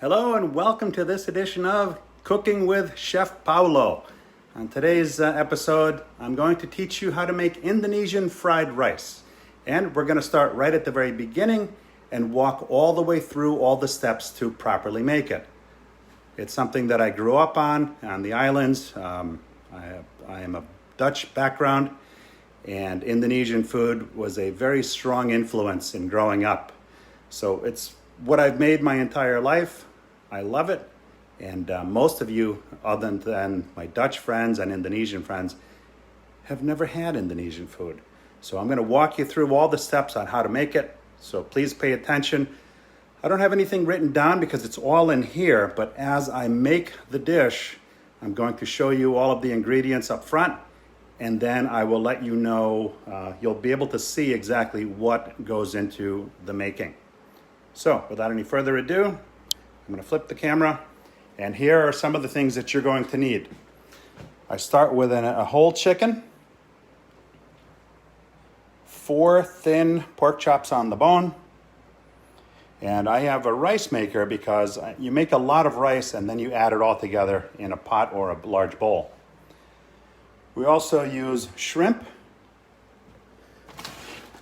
Hello and welcome to this edition of Cooking with Chef Paulo. On today's episode, I'm going to teach you how to make Indonesian fried rice. And we're going to start right at the very beginning and walk all the way through all the steps to properly make it. It's something that I grew up on the islands. I am a Dutch background, and Indonesian food was a very strong influence in growing up. So it's what I've made my entire life. I love it. And most of you, other than my Dutch friends and Indonesian friends, have never had Indonesian food. So I'm going to walk you through all the steps on how to make it. So please pay attention. I don't have anything written down because it's all in here, but as I make the dish, I'm going to show you all of the ingredients up front, and then I will let you know, you'll be able to see exactly what goes into the making. So without any further ado, I'm going to flip the camera, and here are some of the things that you're going to need. I start with a whole chicken, 4 thin pork chops on the bone, and I have a rice maker because you make a lot of rice and then you add it all together in a pot or a large bowl. We also use shrimp.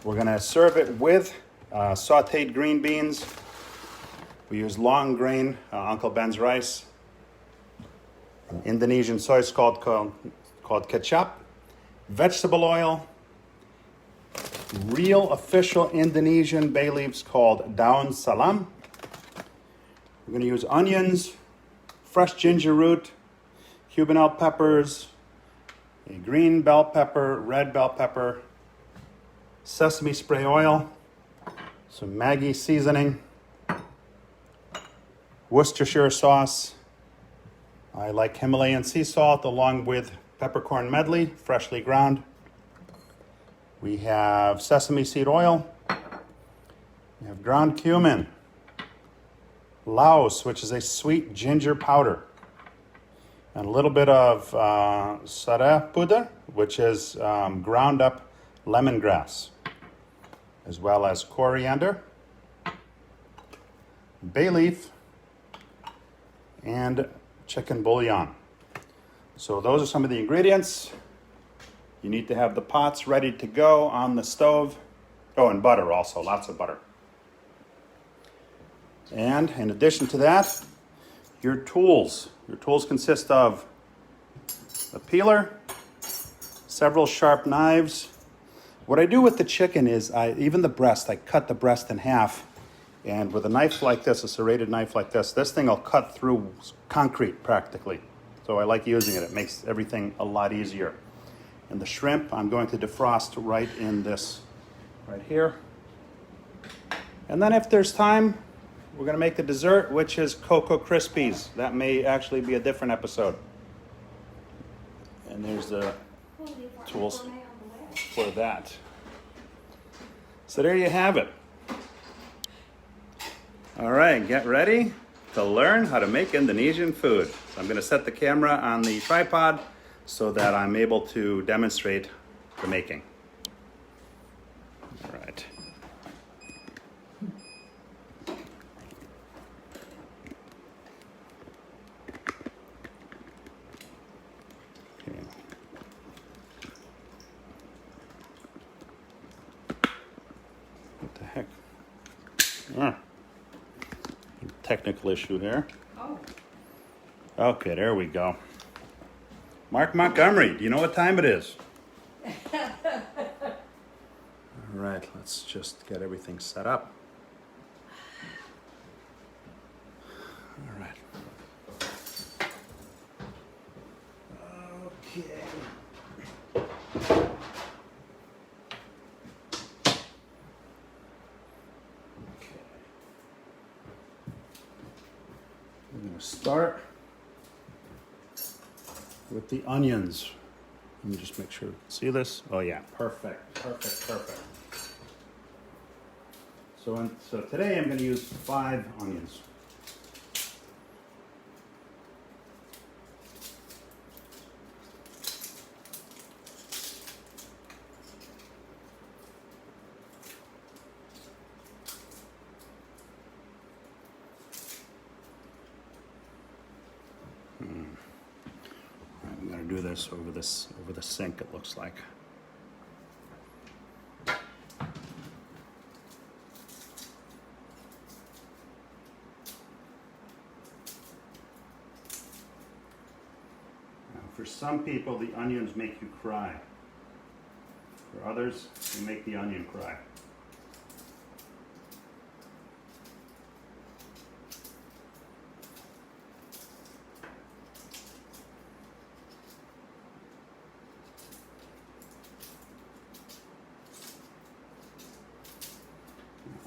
We're going to serve it with sautéed green beans. We use long grain Uncle Ben's rice. Indonesian soy sauce called kecap. Vegetable oil. Real official Indonesian bay leaves called daun salam. We're going to use onions, fresh ginger root, Cuban peppers, a green bell pepper, red bell pepper, sesame spray oil, some Maggi seasoning, Worcestershire sauce. I like Himalayan sea salt along with peppercorn medley, freshly ground. We have sesame seed oil. We have ground cumin, Laos, which is a sweet ginger powder, and a little bit of sarah puder, which is ground up lemongrass, as well as coriander, bay leaf, and chicken bouillon. So those are some of the ingredients. You need to have the pots ready to go on the stove. Oh, and butter also, lots of butter. And in addition to that, your tools. Your tools consist of a peeler, several sharp knives. What I do with the chicken is, even the breast, I cut the breast in half. And with a knife like this, a serrated knife like this thing will cut through concrete practically. So I like using it. It makes everything a lot easier. And the shrimp, I'm going to defrost right in this, right here. And then if there's time, we're going to make the dessert, which is Cocoa Krispies. That may actually be a different episode. And there's the tools for that. So there you have it. All right, get ready to learn how to make Indonesian food. So I'm going to set the camera on the tripod so that I'm able to demonstrate the making. All right. Okay. What the heck? Technical issue here. Oh. Okay, there we go. Mark Montgomery, do you know what time it is? All right, let's just get everything set up. All right. Okay. We're going to start with the onions. Let me just make sure. See this? Oh yeah, perfect, perfect, perfect. So today I'm going to use 5 onions. to do this over the sink, it looks like. For some people, the onions make you cry. For others, they make the onion cry.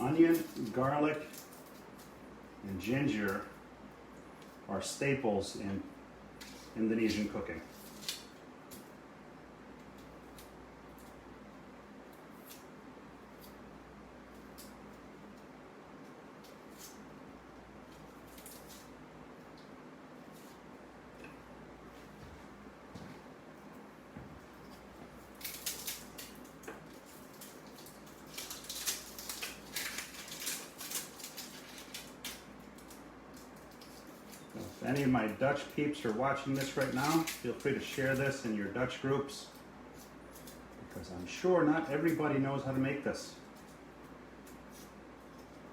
Onion, garlic, and ginger are staples in Indonesian cooking. If any of my Dutch peeps are watching this right now, feel free to share this in your Dutch groups, because I'm sure not everybody knows how to make this.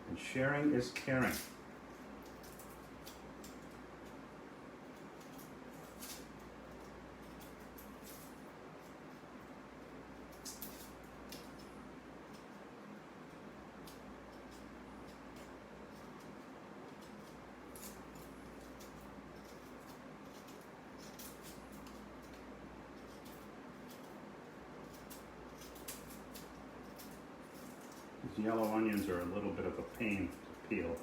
And sharing is caring. These yellow onions are a little bit of a pain to peel.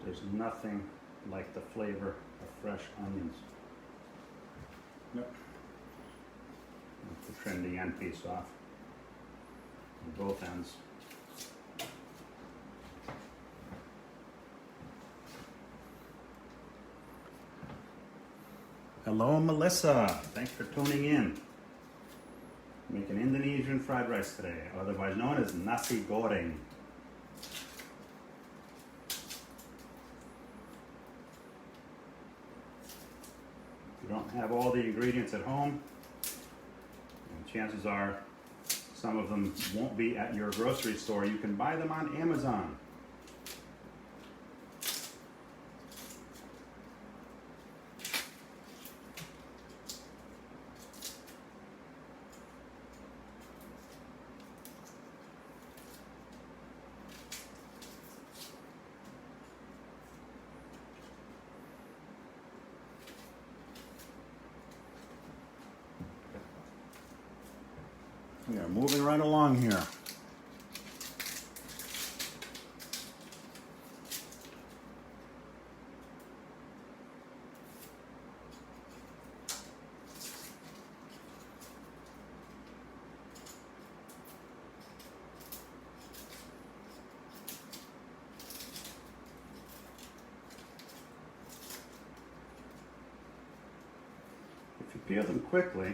There's nothing like the flavor of fresh onions. Yep. To trim the end piece off on both ends. Hello, Melissa. Thanks for tuning in. Making Indonesian fried rice today, otherwise known as Nasi Goring. If you don't have all the ingredients at home, chances are some of them won't be at your grocery store. You can buy them on Amazon. We are moving right along here. If you peel them quickly,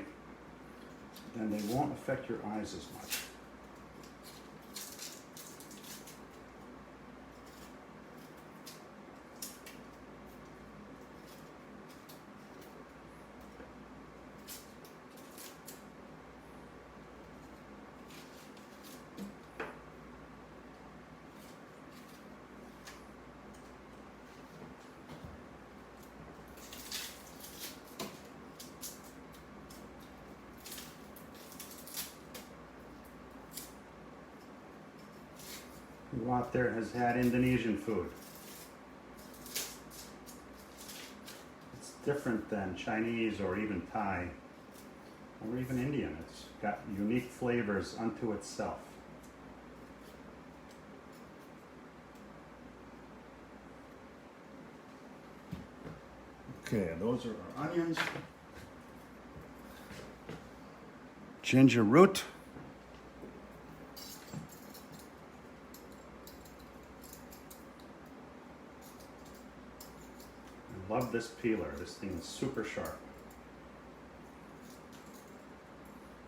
then they won't affect your eyes as much. Who out there has had Indonesian food? It's different than Chinese or even Thai or even Indian. It's got unique flavors unto itself. Okay, those are our onions. Ginger root. Love this peeler. This thing is super sharp.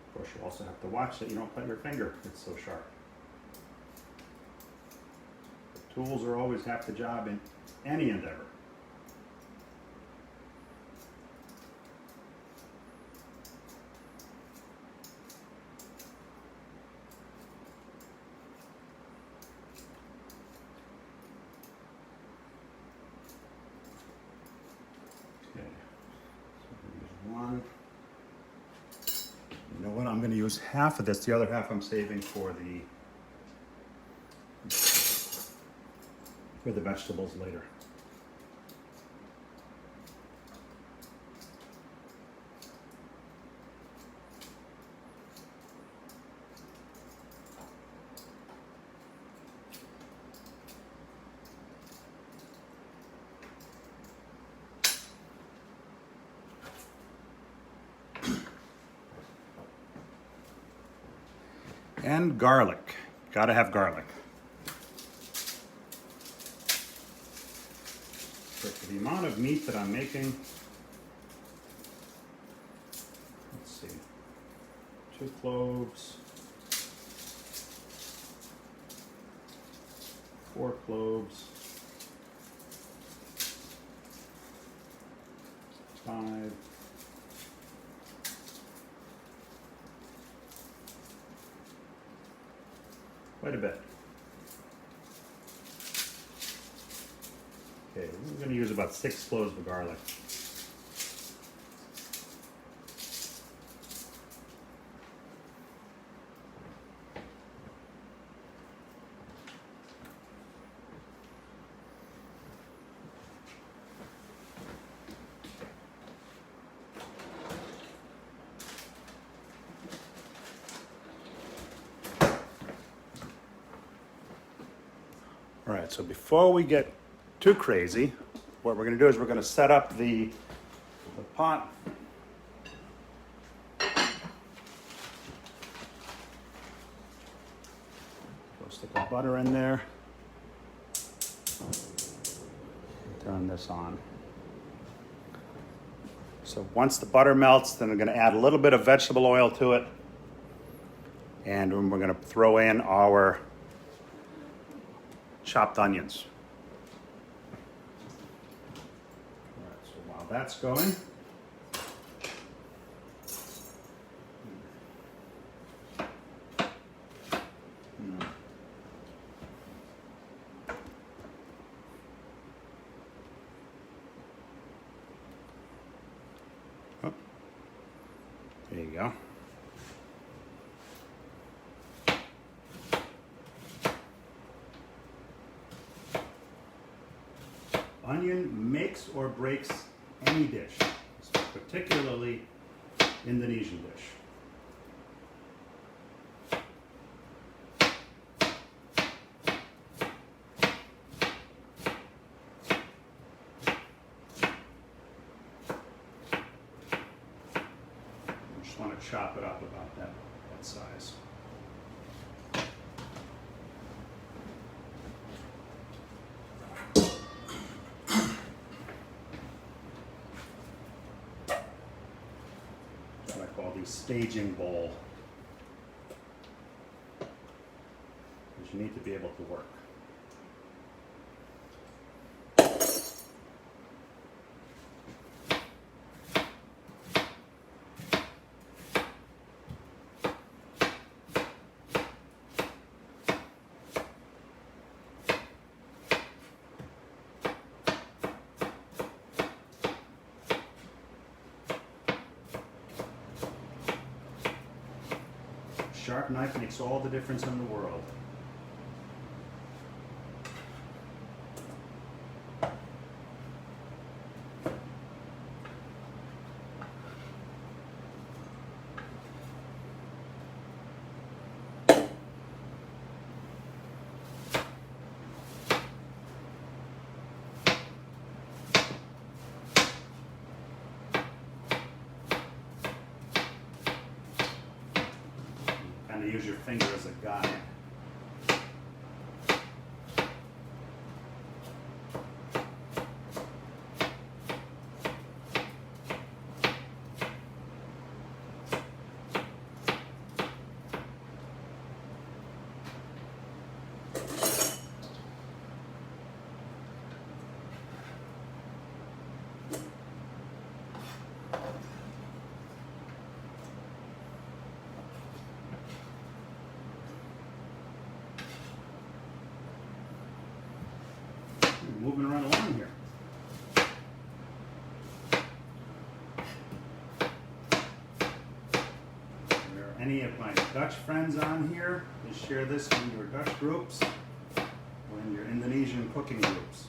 Of course, you also have to watch that you don't cut your finger. It's so sharp. The tools are always half the job any endeavor. One. You know what? I'm going to use half of this. The other half I'm saving for the vegetables later. And garlic. Gotta have garlic. So for the amount of meat that I'm making, let's see, 2 cloves, 4 cloves, 5, quite a bit. Okay, we're going to use about 6 cloves of garlic. All right, so before we get too crazy, what we're going to do is we're going to set up the pot. We'll stick the butter in there. Turn this on. So once the butter melts, then we're going to add a little bit of vegetable oil to it. And then we're going to throw in our chopped onions. All right, so while that's going, oh, there you go. Onion makes or breaks any dish, particularly Indonesian dish. I just want to chop it up about that size. The staging bowl, because you need to be able to work. Sharp knife makes all the difference in the world. Use your finger as a guide. moving right along here. If there are any of my Dutch friends on here, just share this in your Dutch groups or in your Indonesian cooking groups.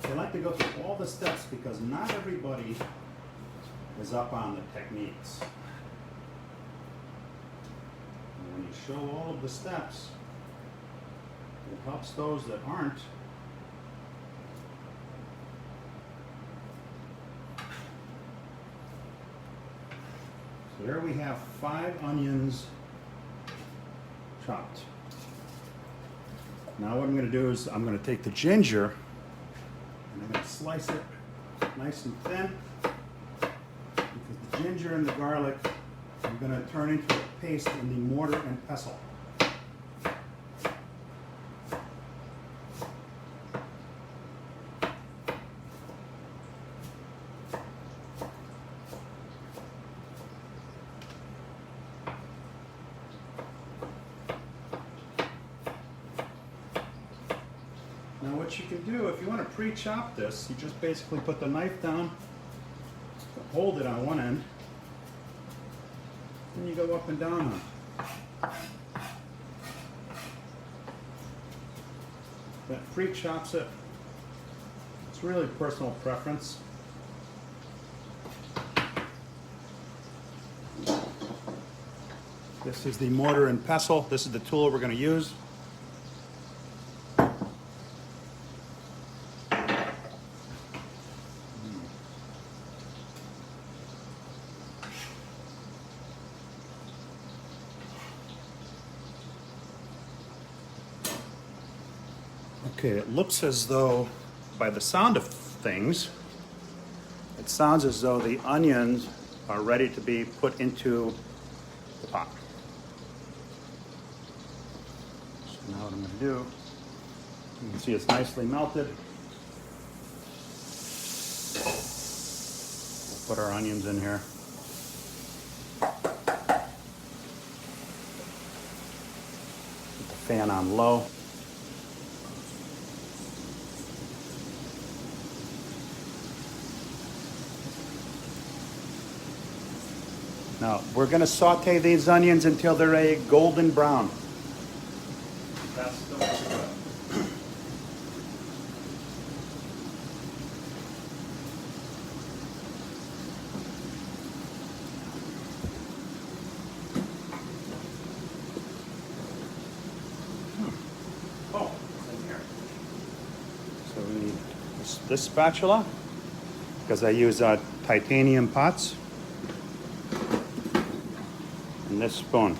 I like to go through all the steps because not everybody is up on the techniques. And when you show all of the steps, it helps those that aren't. So there we have 5 onions chopped. Now what I'm going to do is I'm going to take the ginger and I'm going to slice it nice and thin, because the ginger and the garlic I'm going to turn into a paste in the mortar and pestle. Now what you can do, if you want to pre-chop this, you just basically put the knife down, hold it on one end, and you go up and down on it. That pre-chops it. It's really personal preference. This is the mortar and pestle. This is the tool we're going to use. Okay, it looks as though, by the sound of things, it sounds as though the onions are ready to be put into the pot. So now what I'm going to do, you can see it's nicely melted. We'll put our onions in here. Put the fan on low. Now, we're going to saute these onions until they're a golden brown. That's the way to go. Oh, it's in here. So we need this spatula, because I use titanium pots. And this spoon.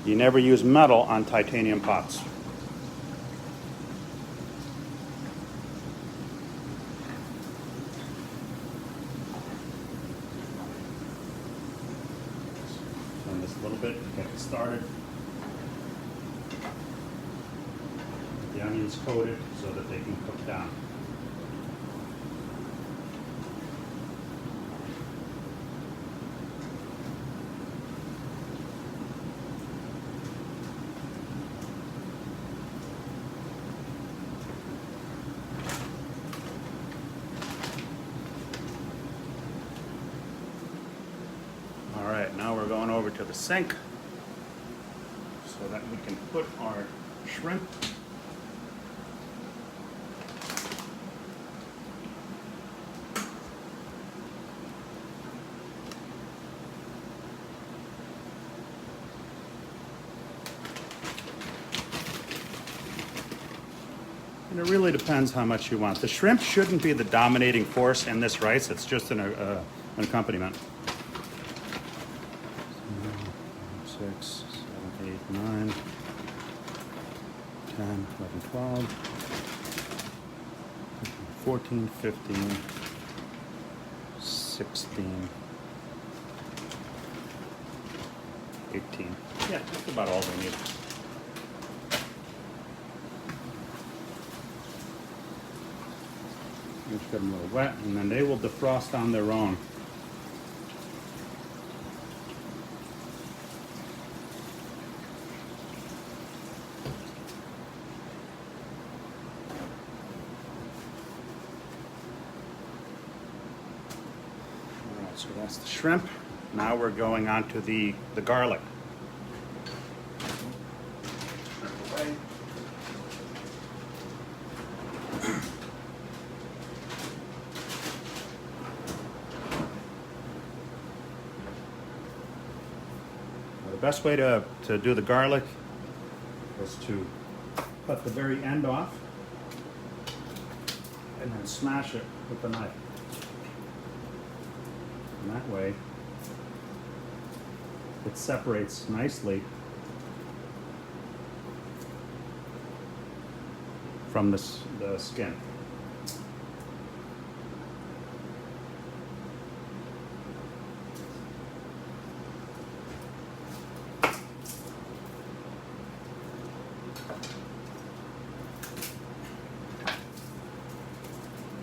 You never use metal on titanium pots. Turn this a little bit to get it started. The onions coated so that they can cook down. Alright, now we're going over to the sink so that we can put our shrimp And it really depends how much you want. The shrimp shouldn't be the dominating force in this rice. It's just an accompaniment. 6, 7, 8, 9, 10, 11, 12, 14, 15, 16, 18. Yeah, that's about all we need. Just get them a little wet, and then they will defrost on their own. All right, so that's the shrimp. Now we're going on to the garlic. The best way to do the garlic is to cut the very end off and then smash it with the knife. And that way it separates nicely from the skin.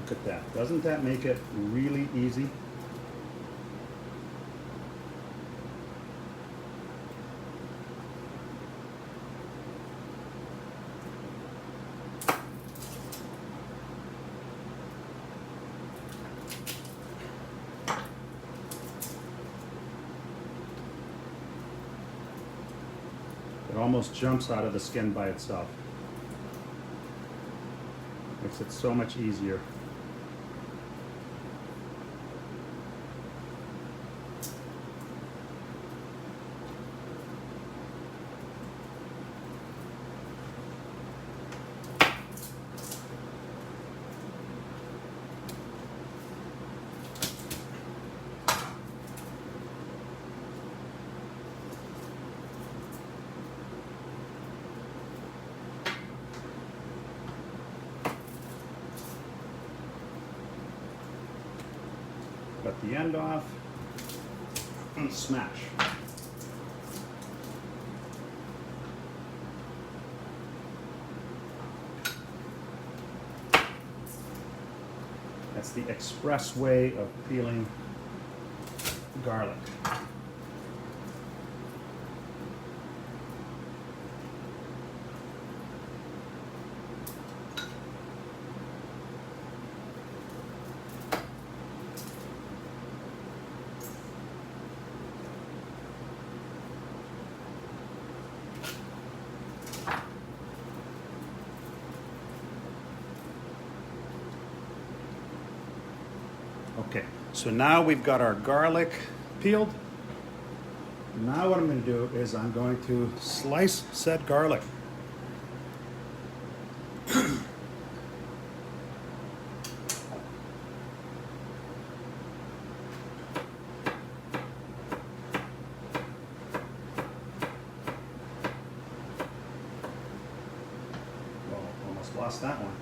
Look at that. Doesn't that make it really easy? It almost jumps out of the skin by itself. Makes it so much easier. Cut the end off and smash. That's the express way of peeling garlic. Okay, so now we've got our garlic peeled. Now what I'm going to do is I'm going to slice said garlic. Well, almost lost that one.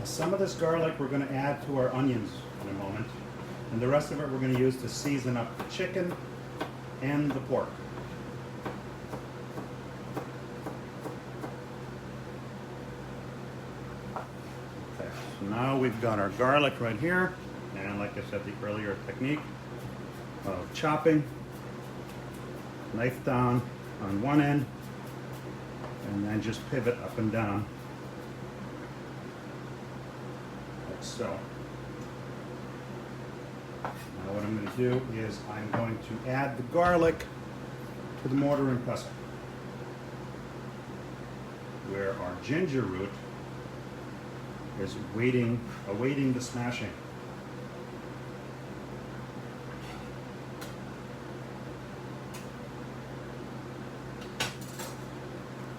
Some of this garlic we're going to add to our onions in a moment, and the rest of it we're going to use to season up the chicken and the pork. Okay, so now we've got our garlic right here, and like I said, the earlier technique of chopping, knife down on one end, and then just pivot up and down. So, Now what I'm going to do is I'm going to add the garlic to the mortar and pestle, where our ginger root is awaiting the smashing.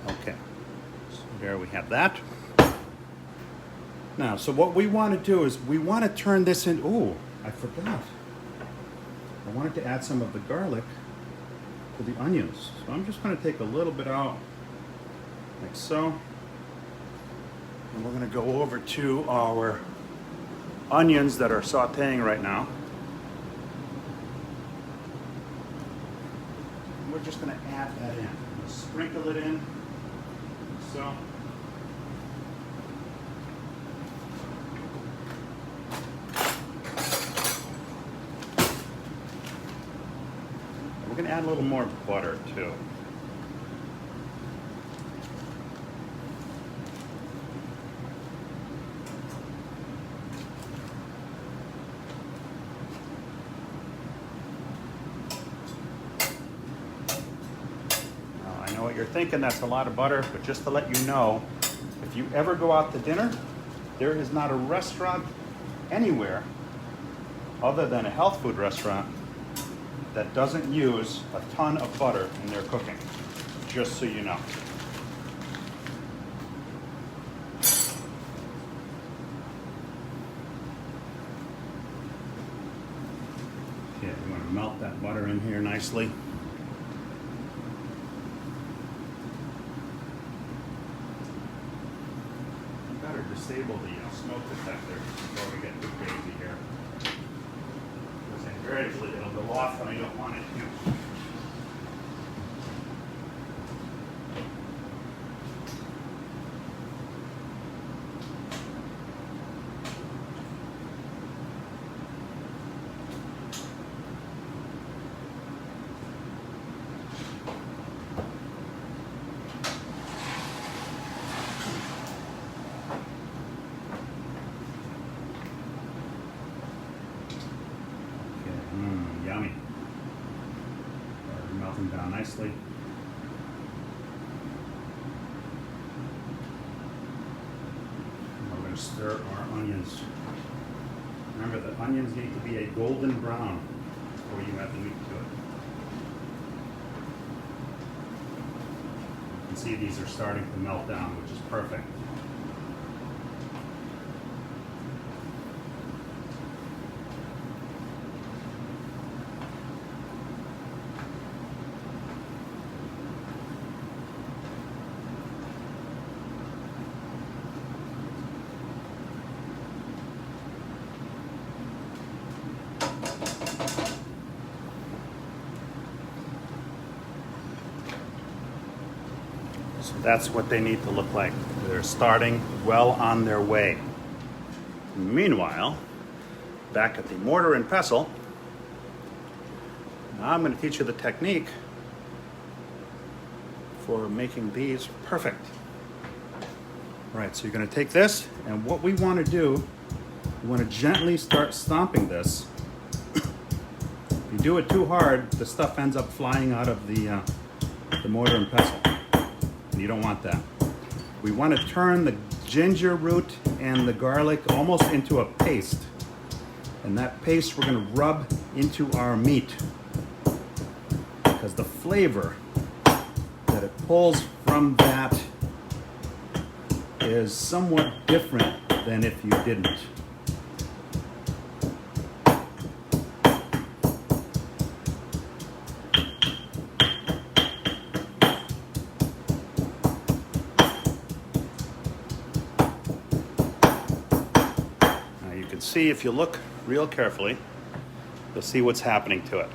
Okay, so there we have that. Now, so what we want to do is we want to turn this in. Oh, I forgot. I wanted to add some of the garlic to the onions. So I'm just going to take a little bit out, like so. And we're going to go over to our onions that are sauteing right now. And we're just going to add that in. Sprinkle it in, so. We're going to add a little more butter too. I know what you're thinking, that's a lot of butter, but just to let you know, if you ever go out to dinner, there is not a restaurant anywhere other than a health food restaurant that doesn't use a ton of butter in their cooking, just so you know. Okay, we want to melt that butter in here nicely. You better disable the smoke detector before we get too crazy here. Invariably, it'll go off when I don't want it to. Yummy. They're melting down nicely. We're going to stir our onions. Remember, the onions need to be a golden brown before you add the meat to it. You can see these are starting to melt down, which is perfect. So that's what they need to look like. They're starting well on their way. Meanwhile, back at the mortar and pestle, now I'm going to teach you the technique for making these perfect. All right, so you're going to take this, and what we want to do, we want to gently start stomping this. If you do it too hard, the stuff ends up flying out of the mortar and pestle. You don't want that. We want to turn the ginger root and the garlic almost into a paste. And that paste we're going to rub into our meat, because the flavor that it pulls from that is somewhat different than if you didn't. See, if you look real carefully, you'll see what's happening to it.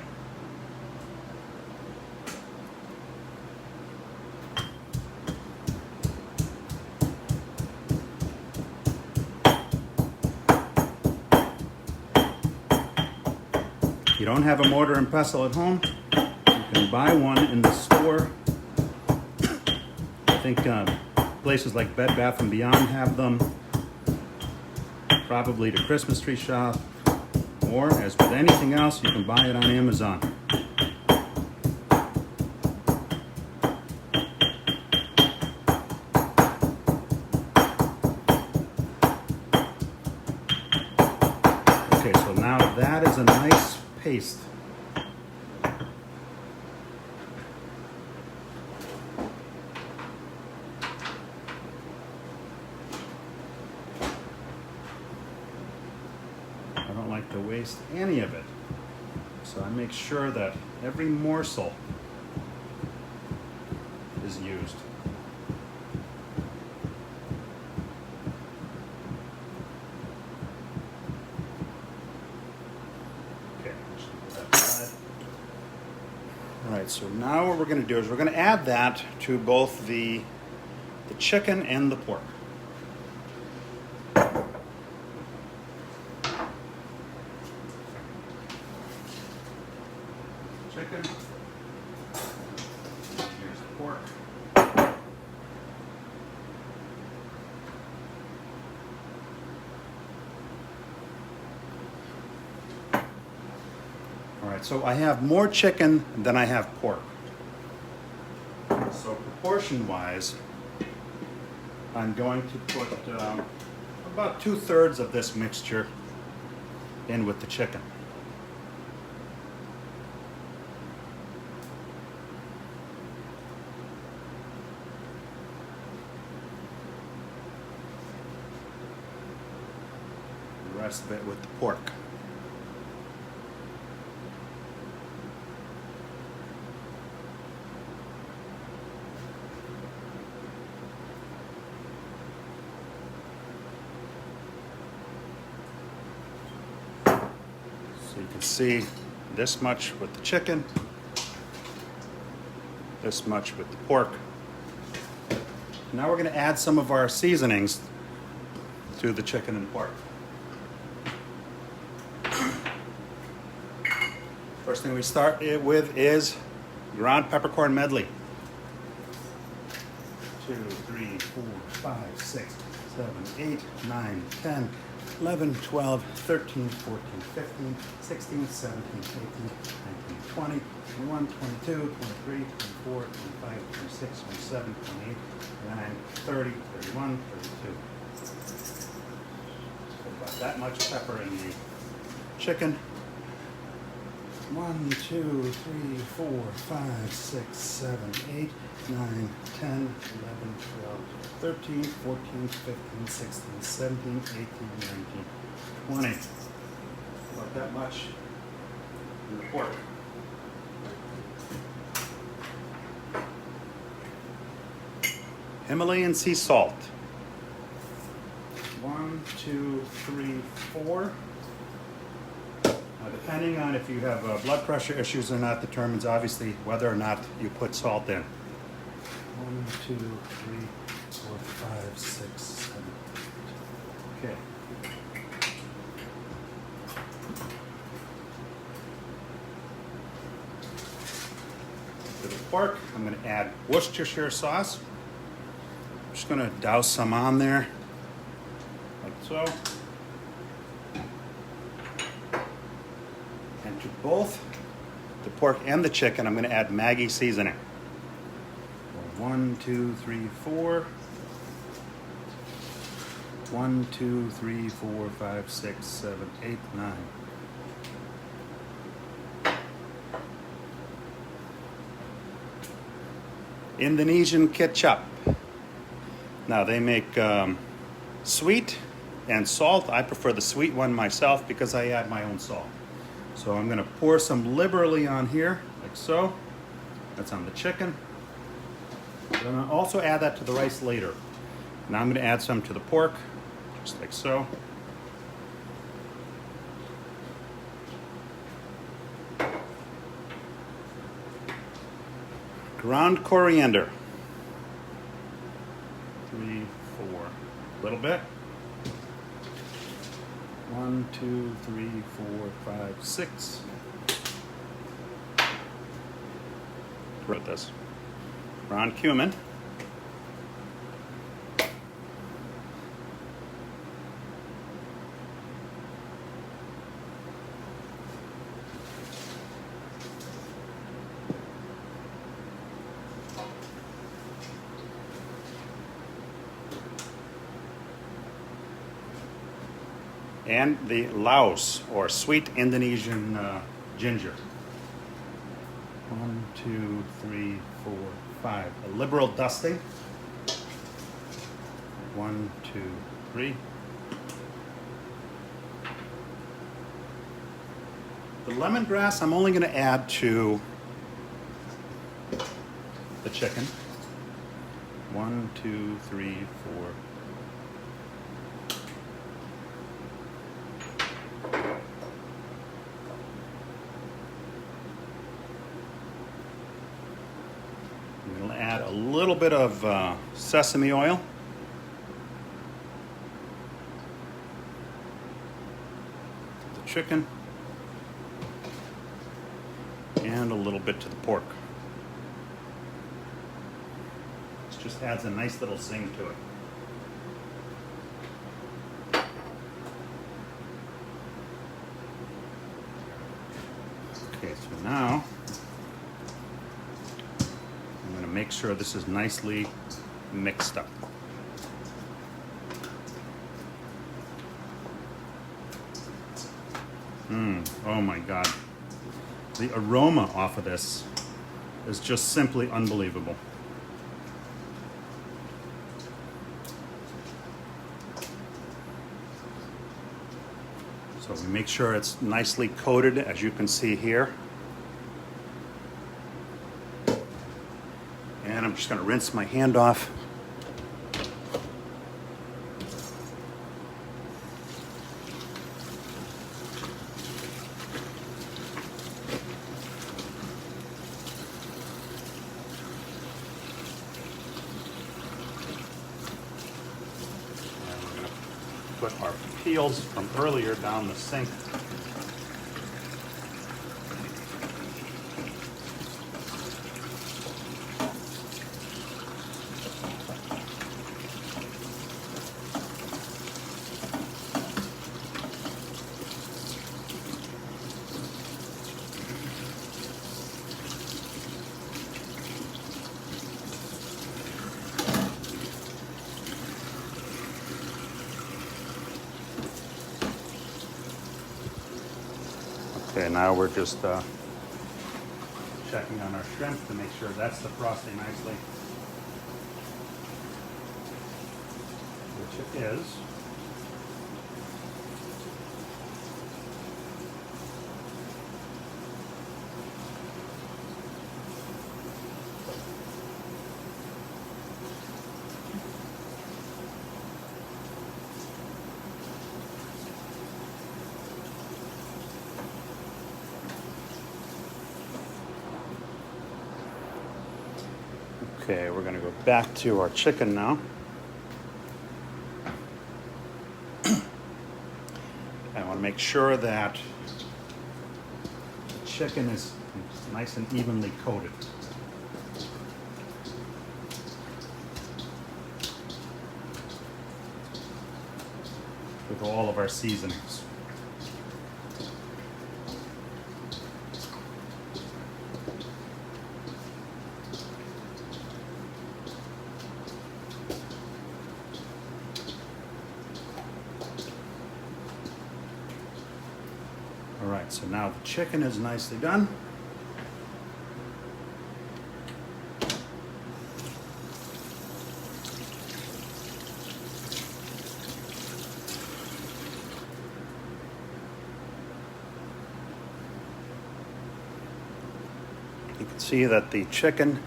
If you don't have a mortar and pestle at home, you can buy one in the store. I think places like Bed Bath & Beyond have them. Probably the Christmas tree shop, Or, as with anything else, you can buy it on Amazon. Okay, so now that is a nice paste. I don't like to waste any of it, so I make sure that every morsel is used. Okay, just put that aside. All right, so now what we're going to do is we're going to add that to both the chicken and the pork. Chicken. Here's the pork. All right, so I have more chicken than I have pork. So proportion-wise, I'm going to put about 2/3 of this mixture in with the chicken. The rest of it with the pork. So you can see this much with the chicken, this much with the pork. Now we're going to add some of our seasonings to the chicken and pork. First thing we start it with is ground peppercorn medley. 2, 3, 4, 5, 6, 7, 8, 9, 10, 11, 12, 13, 14, 15, 16, 17, 18, 19, 20, 21, 22, 23, 24, 25, 26, 27, 28, 29, 30, 31, 32. So about that much pepper in the chicken. 1, 2, 3, 4, 5, 6, 7, 8, 9, 10, 11, 12, 13, 14, 15, 16, 17, 18, 19, 20. About that much in the pork. Himalayan sea salt. 1, 2, 3, 4. Depending on if you have blood pressure issues or not determines obviously whether or not you put salt in. 1, 2, 3, 4, 5, 6, 7. Okay. To the pork, I'm going to add Worcestershire sauce. I'm just going to douse some on there, like so. And to both the pork and the chicken, I'm going to add Maggi seasoning. 1, 2, 3, 4. 1, 2, 3, 4, 5, 6, 7, 8, 9. Indonesian ketchup. Now they make sweet and salt. I prefer the sweet one myself because I add my own salt. So I'm going to pour some liberally on here, like so. That's on the chicken. I'm going to also add that to the rice later. Now I'm going to add some to the pork, just like so. Ground coriander. 3, 4. A little bit. 1, 2, 3, 4, 5, 6. Wrote this. Ground cumin. and the Laos, or sweet Indonesian ginger. 1, 2, 3, 4, 5. A liberal dusting. 1, 2, 3. The lemongrass I'm only going to add to the chicken. 1, 2, 3, 4. I'm going to add a little bit of sesame oil. The chicken. And a little bit to the pork. This just adds a nice little zing to it. Okay, so now I'm going to make sure this is nicely mixed up. Oh my God. The aroma off of this is just simply unbelievable. So we make sure it's nicely coated, as you can see here. And I'm just going to rinse my hand off. Put our peels from earlier down the sink. Okay, now we're just checking on our shrimp to make sure that's defrosting nicely, which it is. Okay, we're going to go back to our chicken now. I want to make sure that the chicken is nice and evenly coated. With all of our seasonings. All right, so now the chicken is nicely done. You can see that the chicken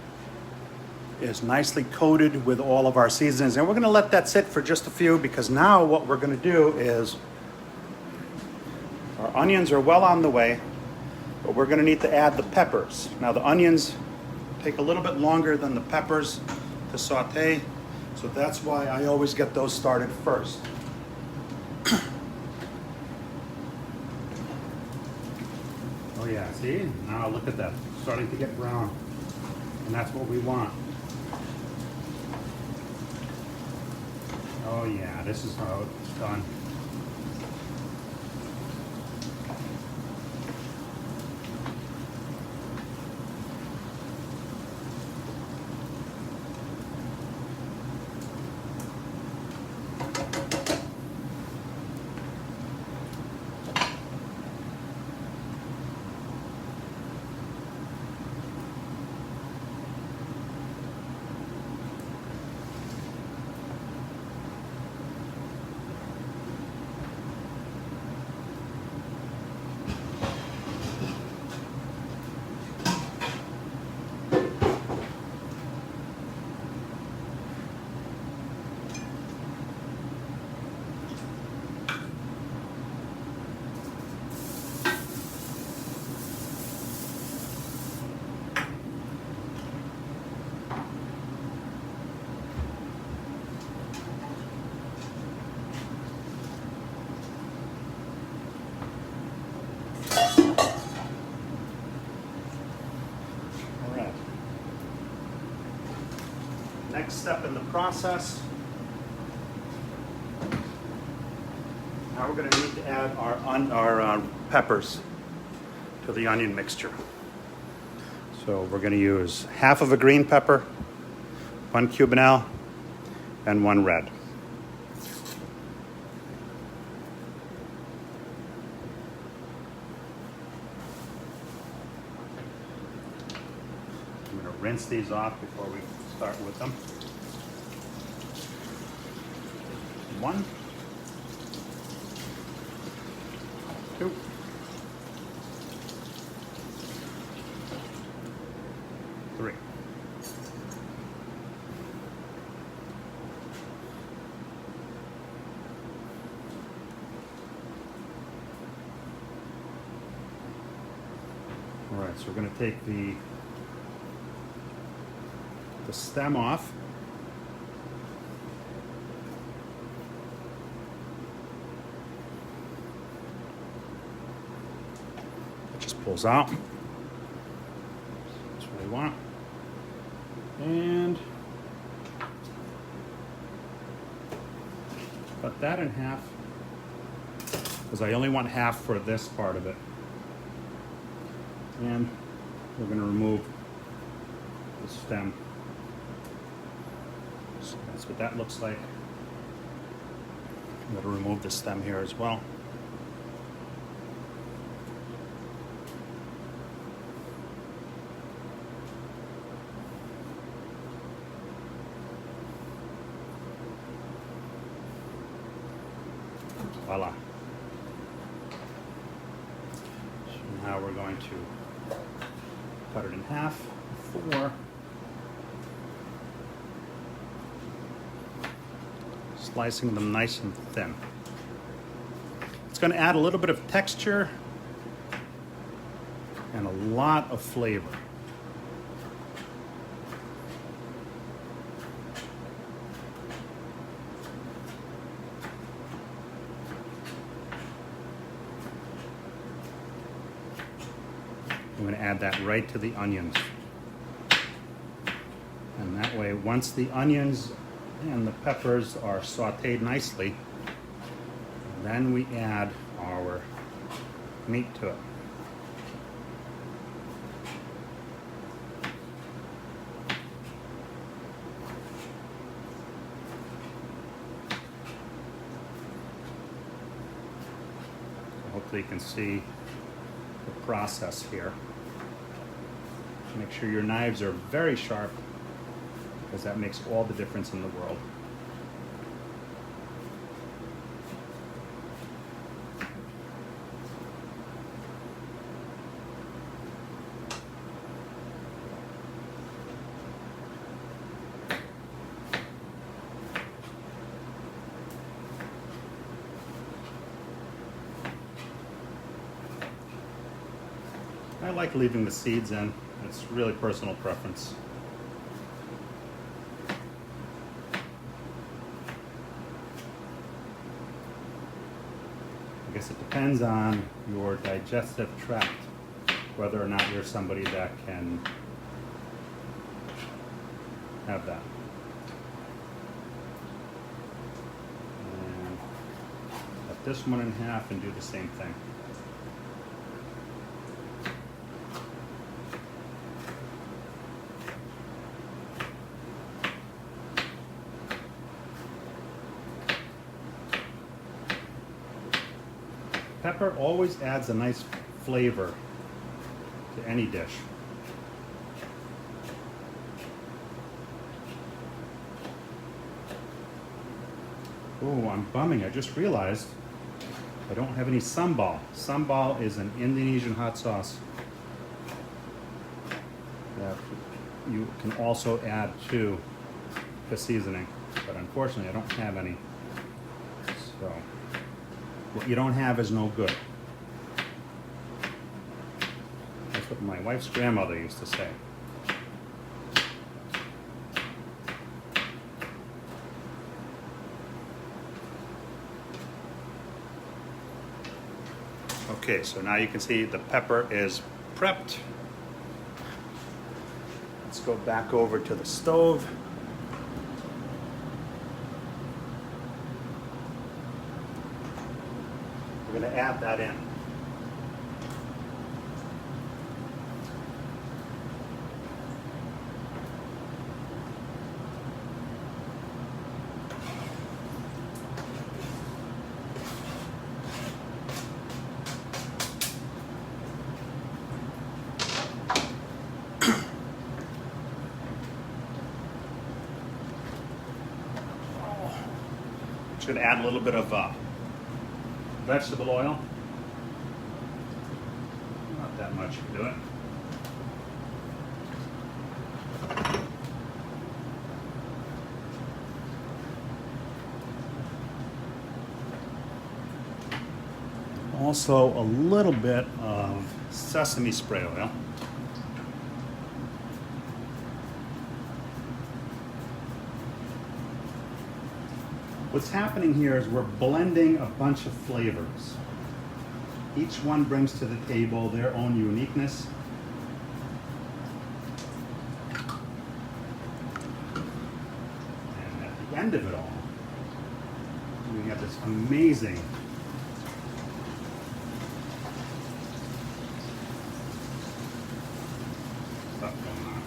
is nicely coated with all of our seasonings, and we're going to let that sit for just a few, because now what we're going to do is our onions are well on the way, but we're going to need to add the peppers. Now the onions take a little bit longer than the peppers to saute, so that's why I always get those started first. Oh yeah, see? Now look at that, starting to get brown, and that's what we want. Oh yeah, this is how it's done. step in the process. Now we're going to need to add our peppers to the onion mixture. So we're going to use half of a green pepper, 1 cubanelle, and 1 red. I'm going to rinse these off before we start with them. 1, 2, 3. All right, so we're going to take the stem off. It just pulls out. That's what we want. And cut that in half, because I only want half for this part of it. And we're going to remove the stem. So that's what that looks like. I'm going to remove the stem here as well. Voila. So now we're going to cut it in half before slicing them nice and thin. It's going to add a little bit of texture and a lot of flavor. I'm going to add that right to the onions. And that way, once the onions and the peppers are sauteed nicely, then we add our meat to it. Hopefully you can see the process here. Make sure your knives are very sharp, because that makes all the difference in the world. I like leaving the seeds in. It's really personal preference. I guess it depends on your digestive tract, whether or not you're somebody that can have that. And cut this one in half and do the same thing. Pepper always adds a nice flavor to any dish. Oh, I'm bumming. I just realized I don't have any sambal. Sambal is an Indonesian hot sauce that you can also add to the seasoning, but unfortunately I don't have any. So what you don't have is no good. That's what my wife's grandmother used to say. Okay, so now you can see the pepper is prepped. Let's go back over to the stove. We're going to add that in. Just going to add a little bit of vegetable oil. Not that much to do it. Also a little bit of sesame spray oil. What's happening here is we're blending a bunch of flavors. Each one brings to the table their own uniqueness. And at the end of it all, we have this amazing stuff going on.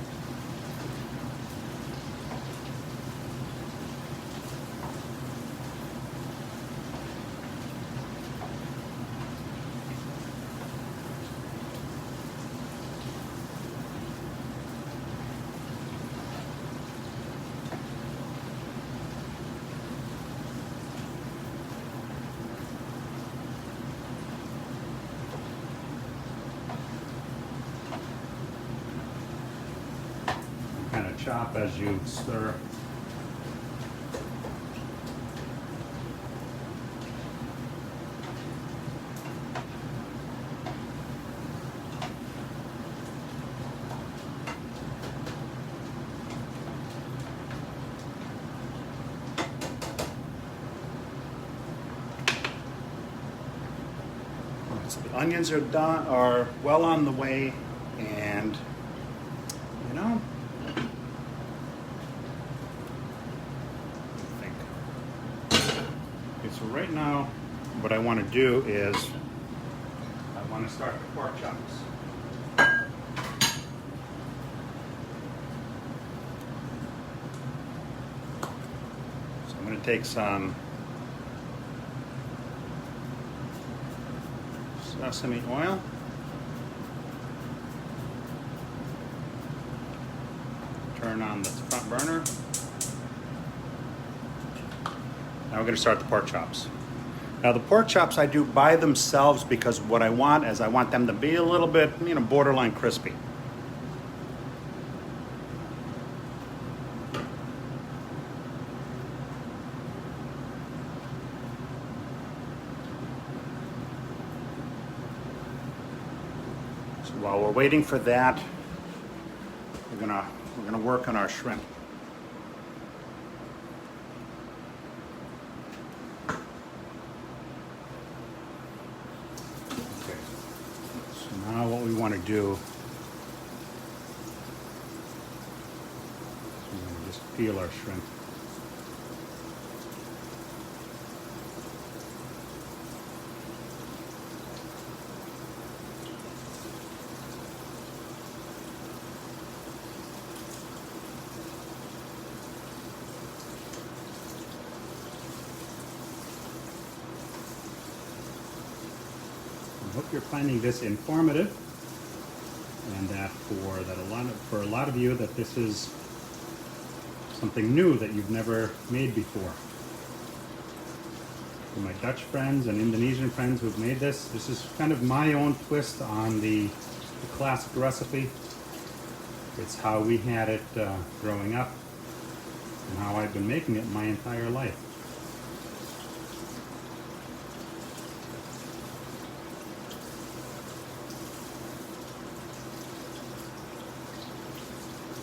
Kind of chop as you stir. So the onions are done, are well on the way, and you know, so right now, what I want to do is I want to start the pork chops. So I'm going to take some sesame oil. Turn on the front burner. Now we're going to start the pork chops. Now the pork chops I do by themselves because what I want is I want them to be a little bit, borderline crispy. So while we're waiting for that, we're gonna work on our shrimp. Now what we want to do is we're going to just peel our shrimp. I hope you're finding this informative, and that for a lot of you that this is something new that you've never made before. For my Dutch friends and Indonesian friends who've made this is kind of my own twist on the classic recipe. It's how we had it growing up and how I've been making it my entire life.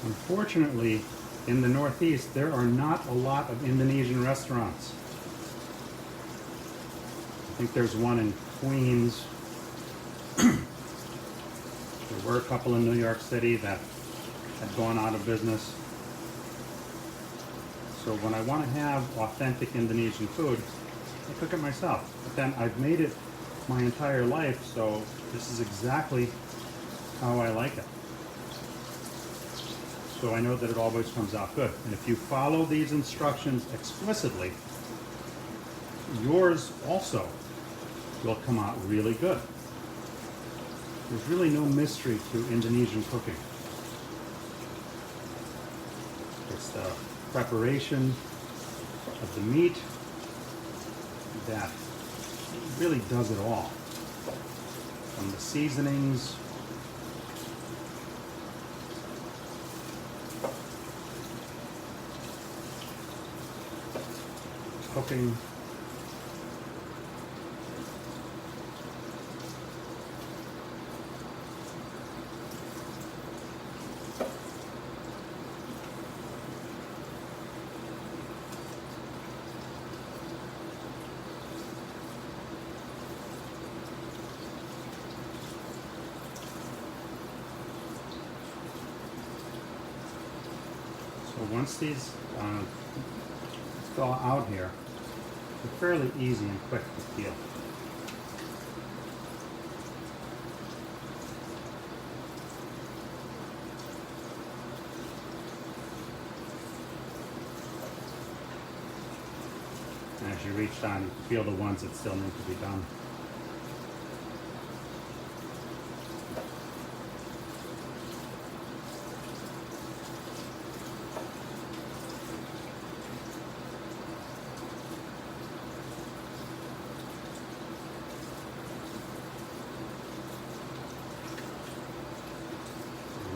Unfortunately, in the Northeast, there are not a lot of Indonesian restaurants. I think there's one in Queens. There were a couple in New York City that had gone out of business. So when I want to have authentic Indonesian food, I cook it myself. But then I've made it my entire life, so this is exactly how I like it. So I know that it always comes out good. And if you follow these instructions explicitly, yours also will come out really good. There's really no mystery to Indonesian cooking. It's the preparation of the meat that really does it all. From the seasonings, cooking, so once these thaw out here, they're fairly easy and quick to peel. And as you reach down, you can feel the ones that still need to be done.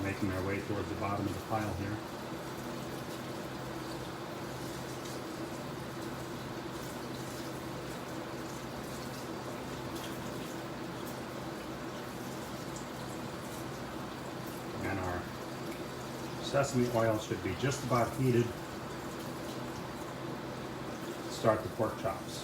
Making our way towards the bottom of the pile here. And our sesame oil should be just about heated to start the pork chops.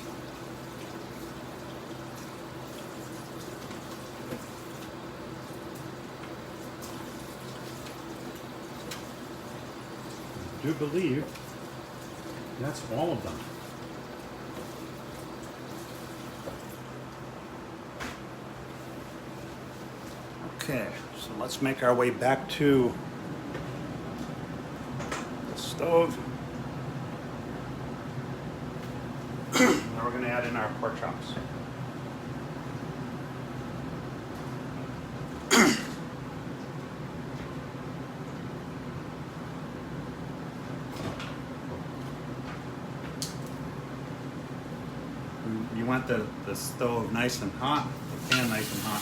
I do believe that's all of them. Okay, so let's make our way back to the stove. Now we're going to add in our pork chops. You want the stove nice and hot, the pan nice and hot.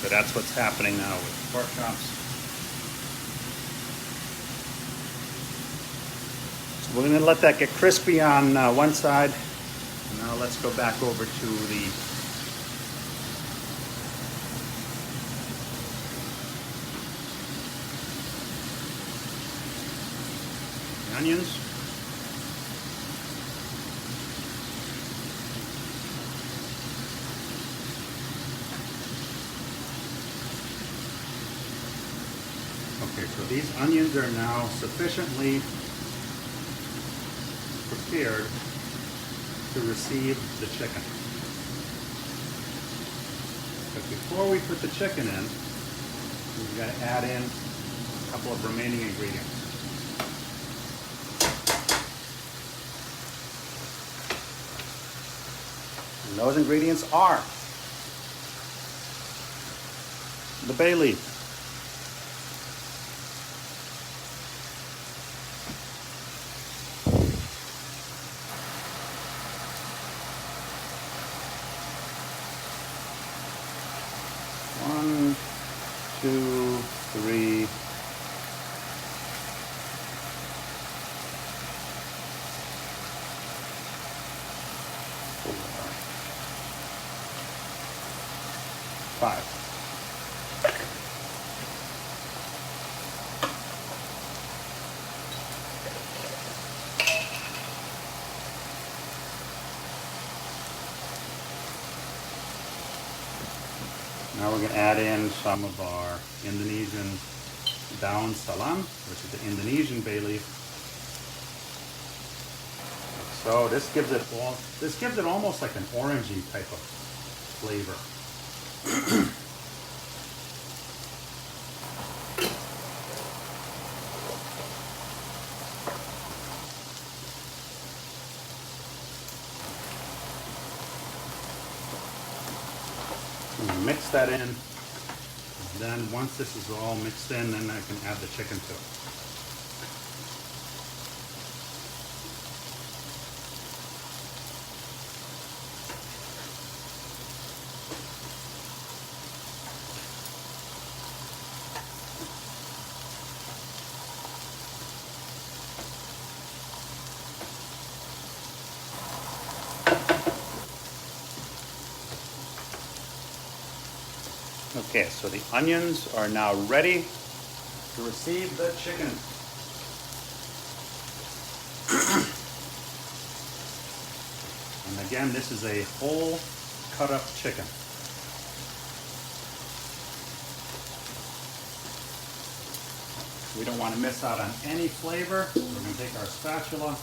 So that's what's happening now with pork chops. So we're going to let that get crispy on one side. And now let's go back over to the onions. Okay, so these onions are now sufficiently prepared to receive the chicken. But before we put the chicken in, we've got to add in a couple of remaining ingredients. And those ingredients are the bay leaf, one, two, three, four, five. Now we're going to add in some of our Indonesian daun salam, which is the Indonesian bay leaf. So this gives it almost like an orangey type of flavor. Mix that in. Then once this is all mixed in, then I can add the chicken to it. Okay, so the onions are now ready to receive the chicken. And again, this is a whole cut up chicken. We don't want to miss out on any flavor. We're going to take our spatula.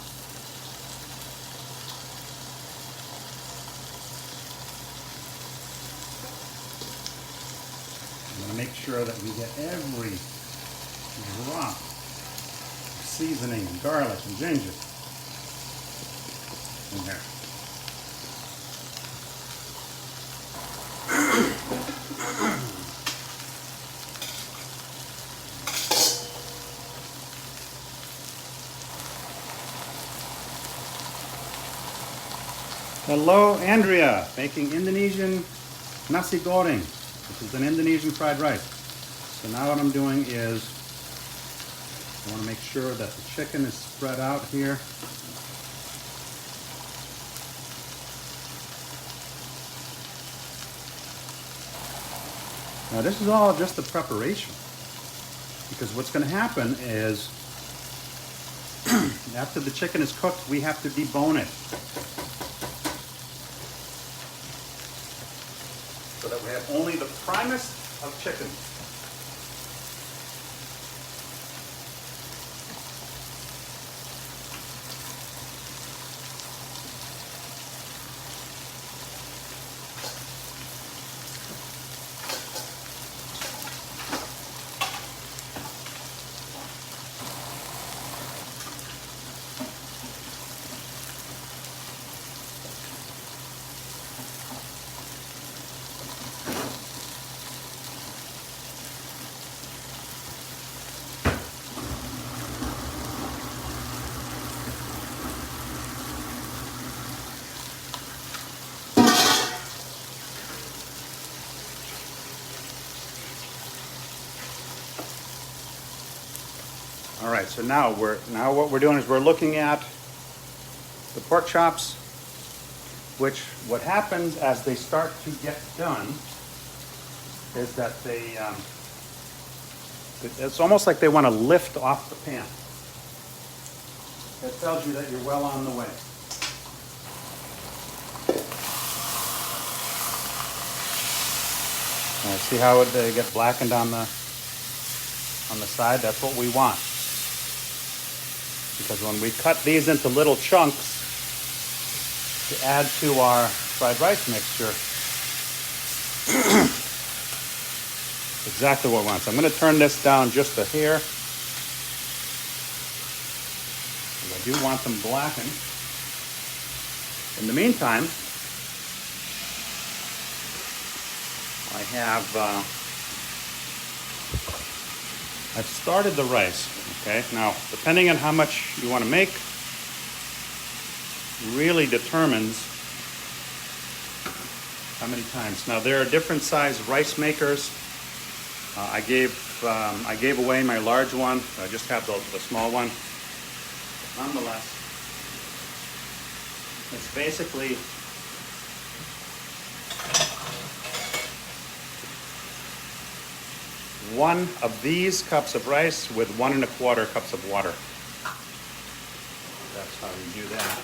Make sure that we get every drop of seasoning and garlic and ginger in there. Hello, Andrea, making Indonesian Nasi Goring. This is an Indonesian fried rice. So now what I'm doing is I want to make sure that the chicken is spread out here. Now this is all just the preparation, because what's going to happen is after the chicken is cooked, we have to debone it, so that we have only the primest of chicken. All right, so now what we're doing is we're looking at the pork chops, which what happens as they start to get done is that it's almost like they want to lift off the pan. That tells you that you're well on the way. See how they get blackened on the side? That's what we want. Because when we cut these into little chunks to add to our fried rice mixture, exactly what we want. So I'm going to turn this down just a hair. I do want them blackened. In the meantime, I've started the rice. Okay, now depending on how much you want to make really determines how many times. Now there are different size rice makers. I gave away my large one. I just have the small one. Nonetheless, it's basically one of these cups of rice with 1 1/4 cups of water. That's how you do that.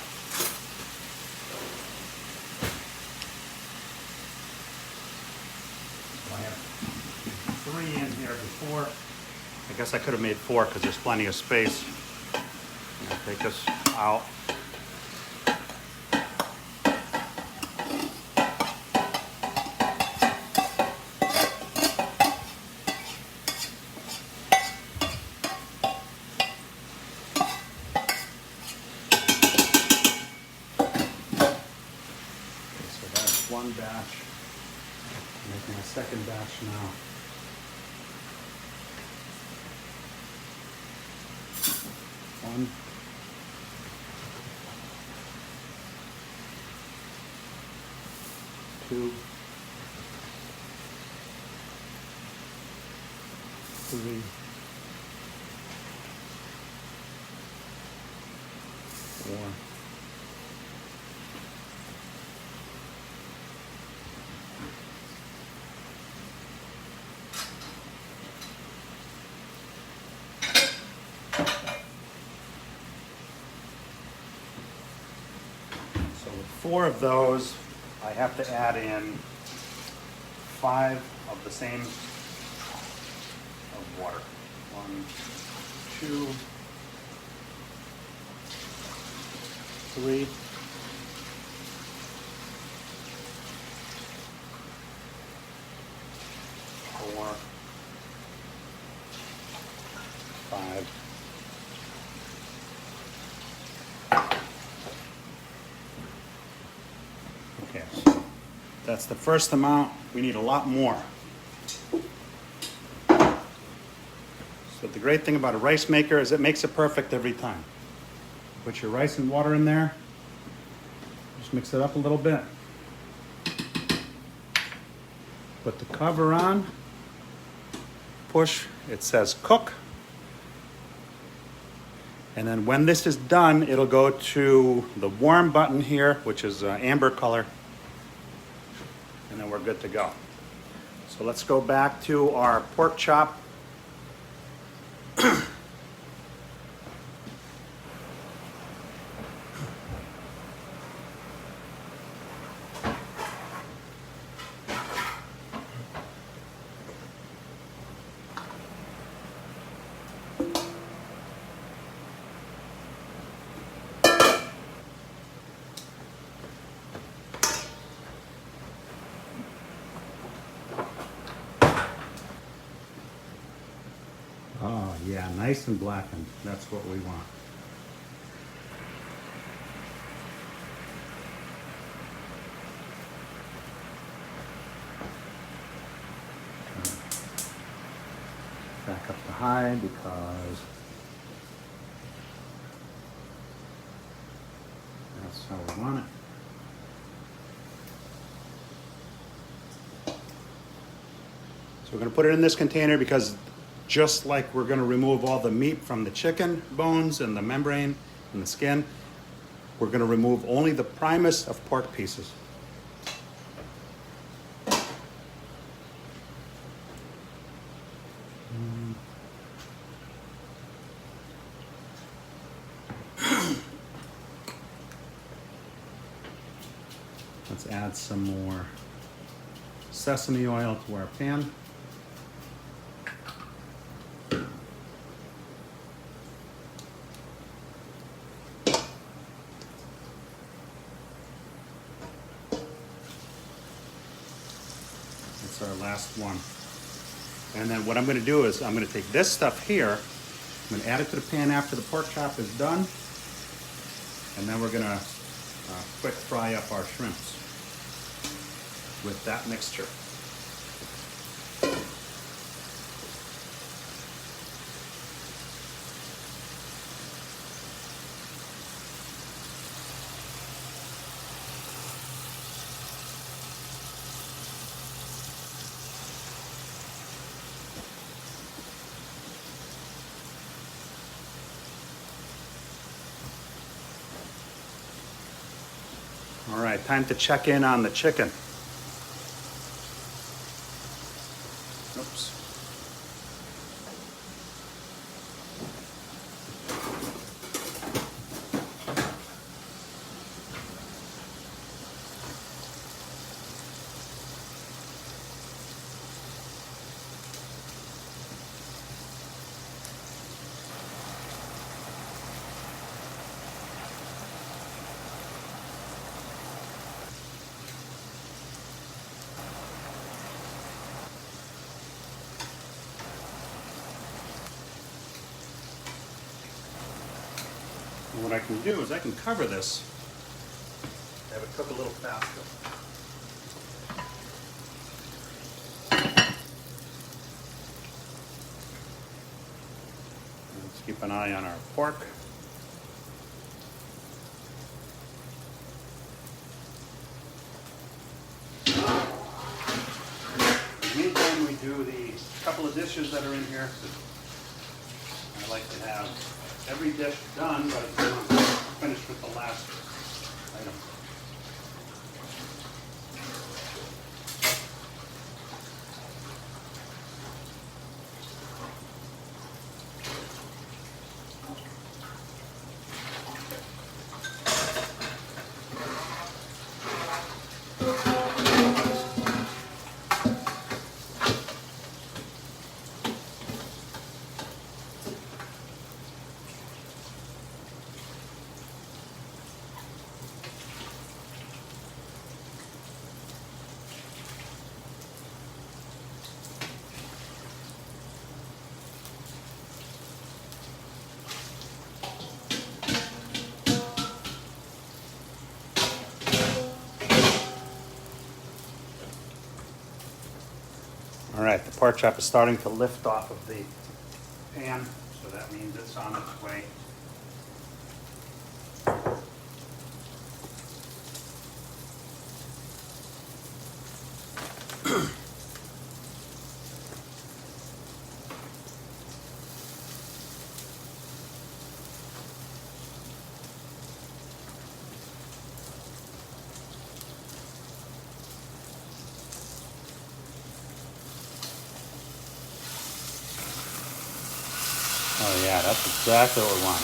I have 3 in here before. I guess I could have made 4 because there's plenty of space. I'll take this out. So that's one batch. I'm making a second batch now. One. Two. 3. 4. 4 of those, I have to add in 5 of the same of water. 1, 2, 3. 4, 5. Okay, so that's the first amount. We need a lot more. So the great thing about a rice maker is it makes it perfect every time. Put your rice and water in there. Just mix it up a little bit. Put the cover on. Push. It says cook. And then when this is done, it'll go to the warm button here, which is amber color. And then we're good to go. So let's go back to our pork chop. Oh yeah, nice and blackened. That's what we want. Back up to high because that's how we want it. So we're going to put it in this container because just like we're going to remove all the meat from the chicken bones and the membrane and the skin, we're going to remove only the primus of pork pieces. Let's add some more sesame oil to our pan. That's our last one. And then what I'm going to do is I'm going to take this stuff here, I'm going to add it to the pan after the pork chop is done, and then we're going to quick fry up our shrimps with that mixture. All right, time to check in on the chicken. Oops. And what I can do is I can cover this, have it cook a little faster. Let's keep an eye on our pork. Meantime, we do the couple of dishes that are in here. I like to have every dish done, but I'm finished with the last item. All right, the pork chop is starting to lift off of the pan, so that means it's on its way. Oh yeah, that's exactly what we want.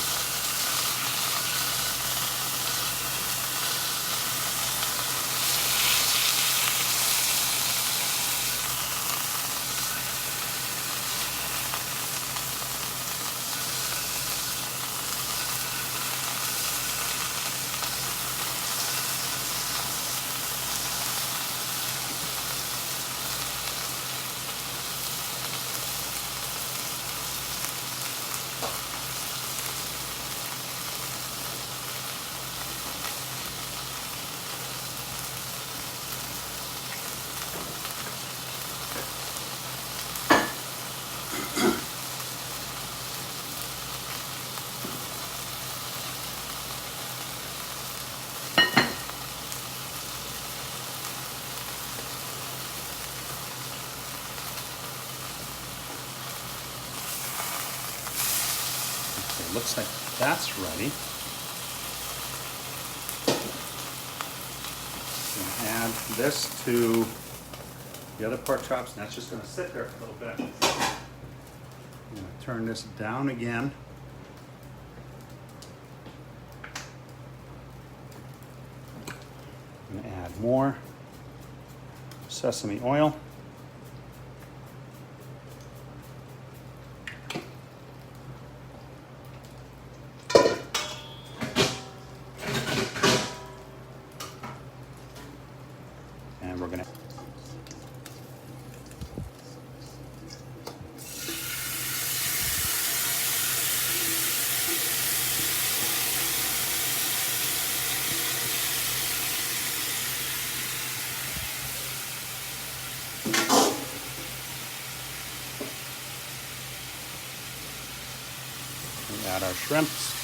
Okay, looks like that's ready. Add this to the other pork chops, and that's just going to sit there for a little bit. I'm going to turn this down again. I'm going to add more sesame oil. And we're going to add our shrimps.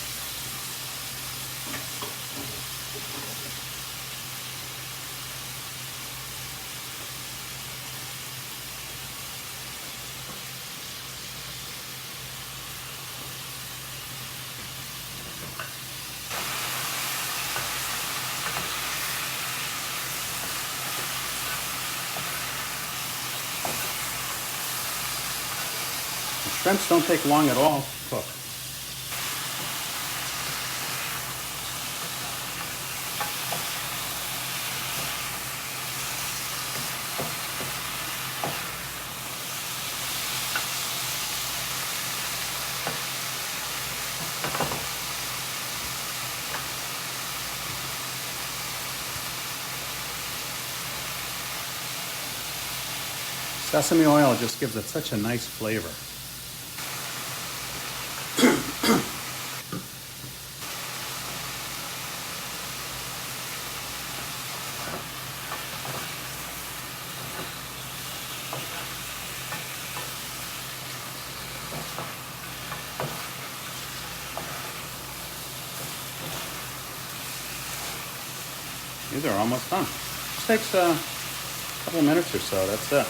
The shrimps don't take long at all to cook. Sesame oil just gives it such a nice flavor. These are almost done. Just takes a couple of minutes or so, that's it.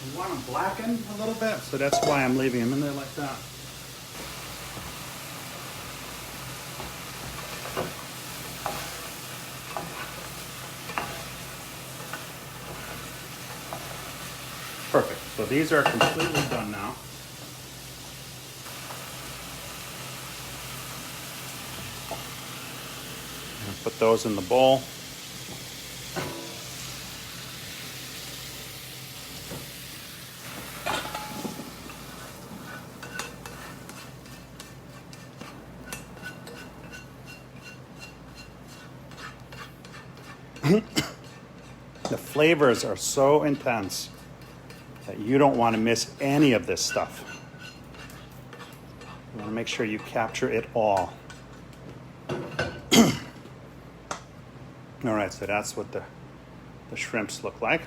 I want them blackened a little bit, so that's why I'm leaving them in there like that. Perfect. So these are completely done now. I'll put those in the bowl. The flavors are so intense that you don't want to miss any of this stuff. You want to make sure you capture it all. All right, so that's what the shrimps look like.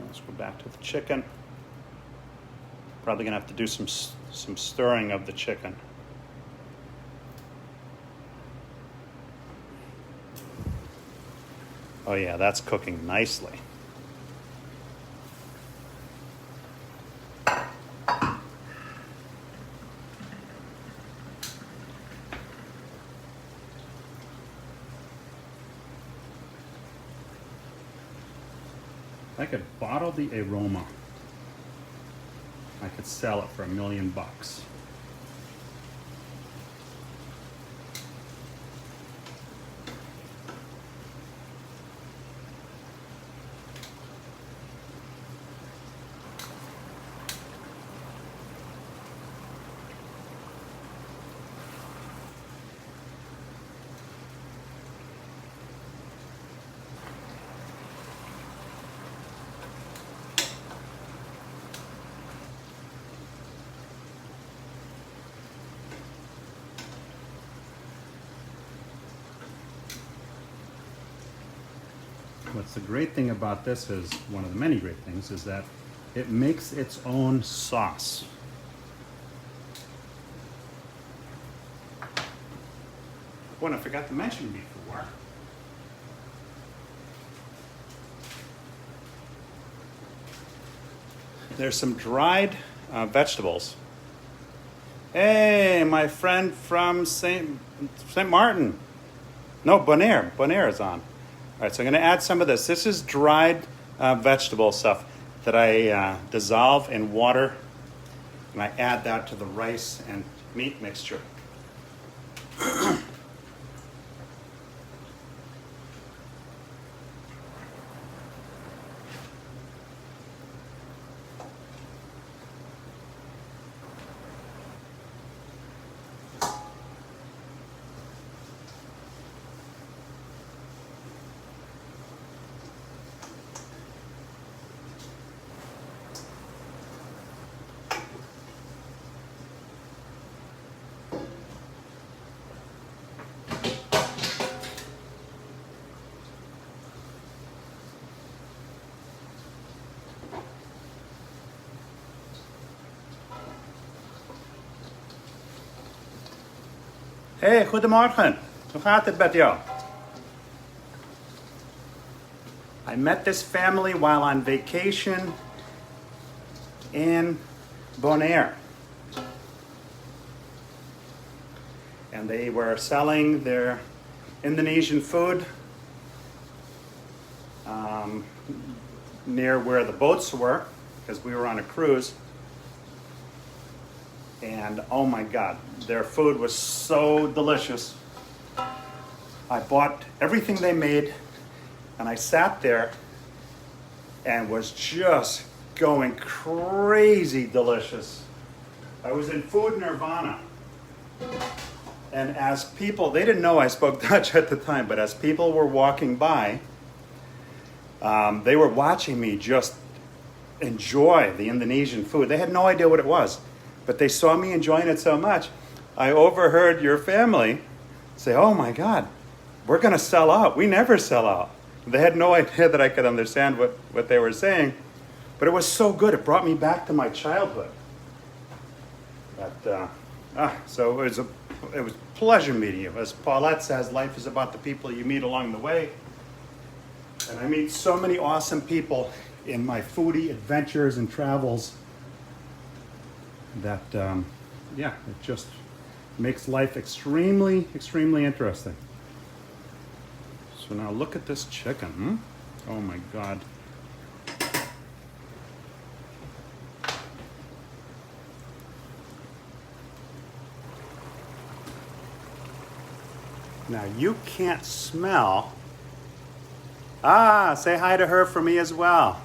Let's go back to the chicken. Probably gonna have to do some stirring of the chicken. Oh yeah, that's cooking nicely. I could bottle the aroma. I could sell it for $1 million. What's the great thing about this is, one of the many great things, is that it makes its own sauce. One I forgot to mention before. There's some dried vegetables. Hey, my friend from Saint Martin. No, Bonaire. Bonaire is on. All right, so I'm going to add some of this. This is dried vegetable stuff that I dissolve in water, and I add that to the rice and meat mixture. Hey, goedemorgen. Hoe gaat het met jou? I met this family while on vacation in Bonaire. And they were selling their Indonesian food near where the boats were, because we were on a cruise. And oh my God, their food was so delicious. I bought everything they made, and I sat there and was just going crazy delicious. I was in food nirvana. And as people, they didn't know I spoke Dutch at the time, but as people were walking by, they were watching me just enjoy the Indonesian food. They had no idea what it was, but they saw me enjoying it so much. I overheard your family say, "Oh my God, we're going to sell out. We never sell out." They had no idea that I could understand what they were saying, but it was so good. It brought me back to my childhood. So it was a pleasure meeting you. As Paulette says, life is about the people you meet along the way. And I meet so many awesome people in my foodie adventures and travels that, it just makes life extremely, extremely interesting. So now look at this chicken. Oh my God. Now you can't smell. Say hi to her for me as well.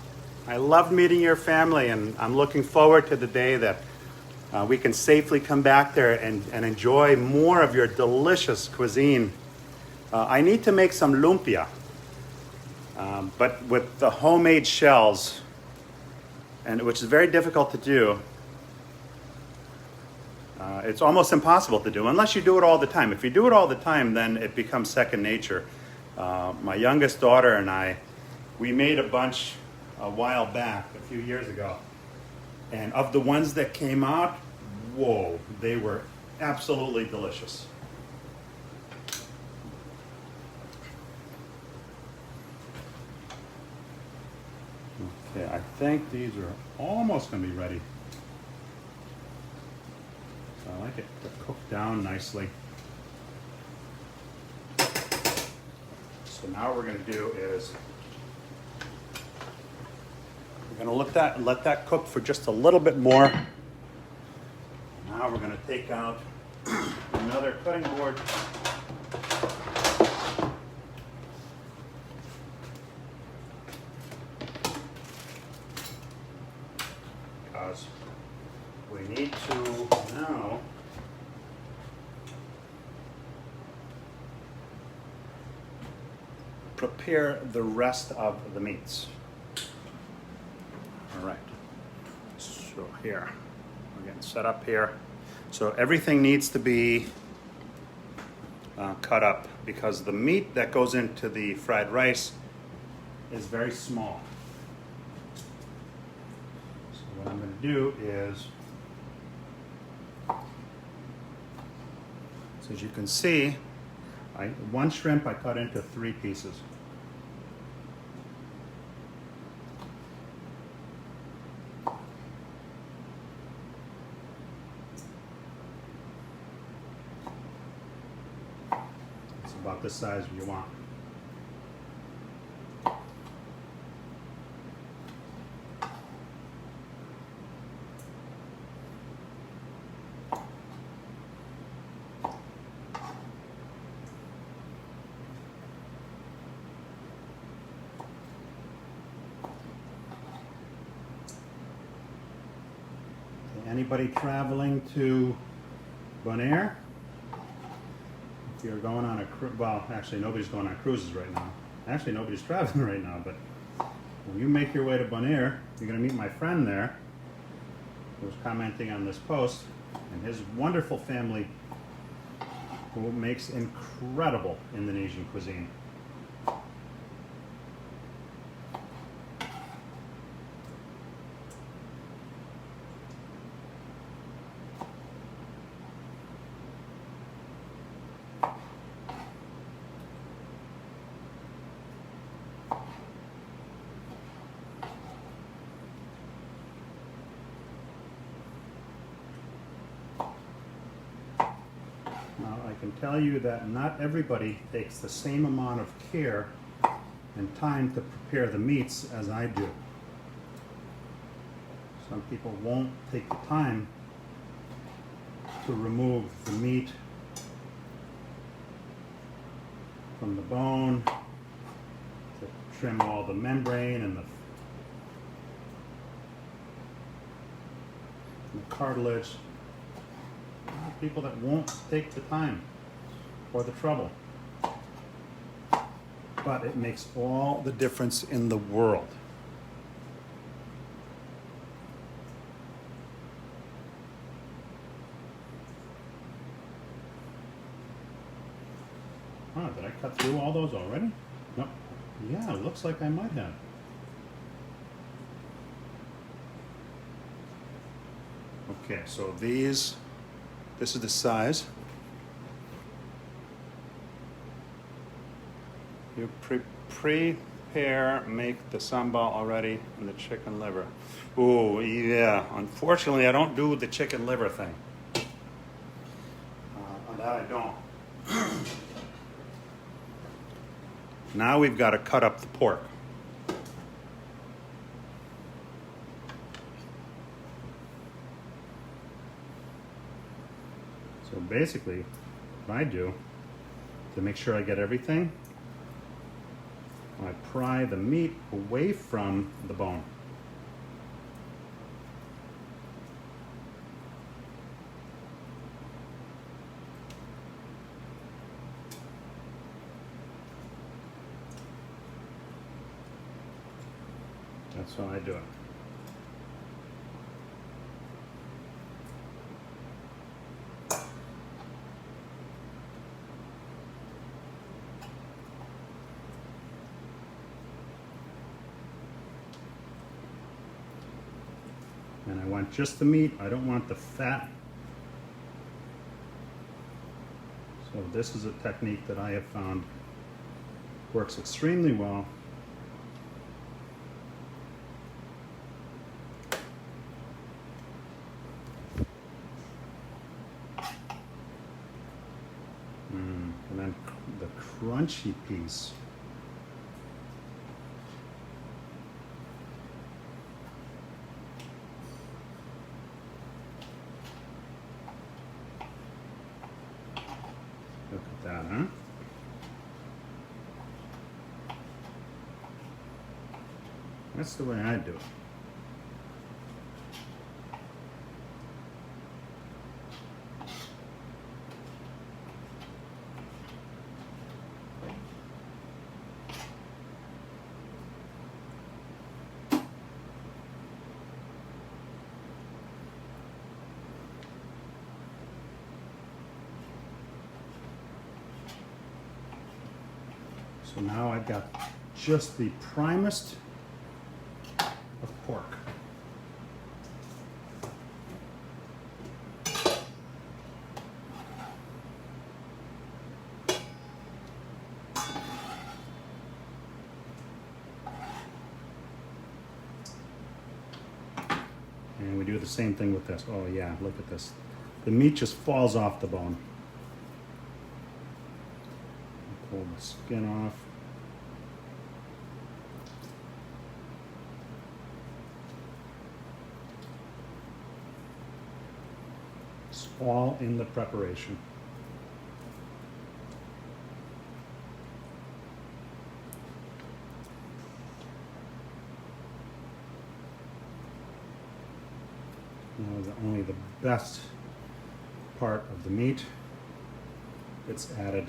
I loved meeting your family, and I'm looking forward to the day that we can safely come back there and enjoy more of your delicious cuisine. I need to make some lumpia, but with the homemade shells, which is very difficult to do. It's almost impossible to do unless you do it all the time. If you do it all the time, then it becomes second nature. My youngest daughter and I, we made a bunch a while back, a few years ago. And of the ones that came out, whoa, they were absolutely delicious. Okay, I think these are almost going to be ready. So I like it to cook down nicely. So now what we're going to do is we're going to let that cook for just a little bit more. Now we're going to take out another cutting board. Because we need to now prepare the rest of the meats. All right, so here, we're getting set up here. So everything needs to be cut up because the meat that goes into the fried rice is very small. So what I'm going to do is, so as you can see, one shrimp I cut into 3 pieces. It's about the size you want. Anybody traveling to Bonaire? If you're going on a cruise, well, actually nobody's going on cruises right now. Actually, nobody's traveling right now, but when you make your way to Bonaire, you're going to meet my friend there who was commenting on this post, and his wonderful family who makes incredible Indonesian cuisine. tell you that not everybody takes the same amount of care and time to prepare the meats as I do. Some people won't take the time to remove the meat from the bone, to trim all the membrane and the cartilage. People that won't take the time or the trouble. But it makes all the difference in the world. Oh, did I cut through all those already? No. Yeah, it looks like I might have. Okay, so this is the size. You prepare, make the sambal already and the chicken liver. Oh, yeah. Unfortunately, I don't do the chicken liver thing. That I don't. Now we've got to cut up the pork. So basically, what I do to make sure I get everything, I pry the meat away from the bone. That's how I do it. And I want just the meat, I don't want the fat. So this is a technique that I have found works extremely well. And then the crunchy piece. Look at that, huh? That's the way I do it. So now I've got just the primest of pork. And we do the same thing with this. Oh yeah, look at this. The meat just falls off the bone. Pull the skin off. It's all in the preparation. Now only the best part of the meat, it's added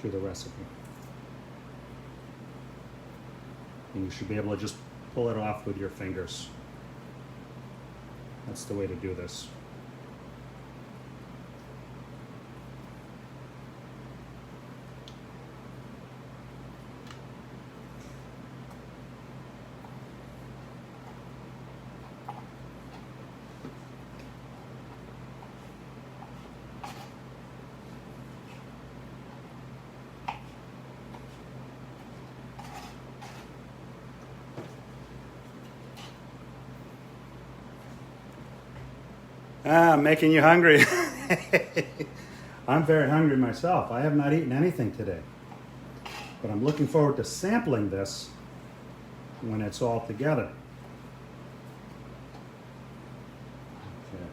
to the recipe. And you should be able to just pull it off with your fingers. That's the way to do this. Making you hungry. I'm very hungry myself. I have not eaten anything today. But I'm looking forward to sampling this when it's all together. Okay.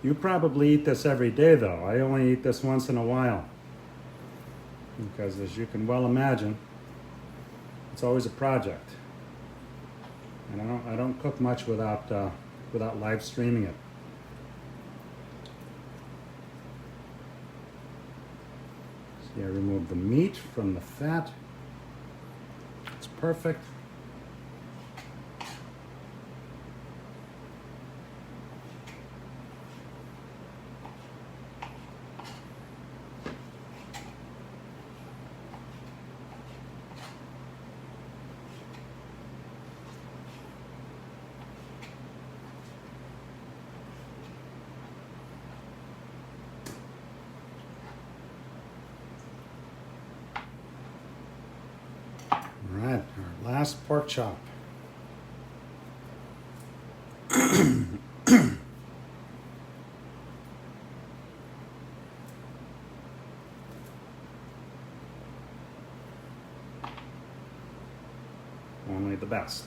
You probably eat this every day though. I only eat this once in a while. Because as you can well imagine, it's always a project. And I don't cook much without live streaming it. See, I removed the meat from the fat. It's perfect. All right, our last pork chop. Only the best.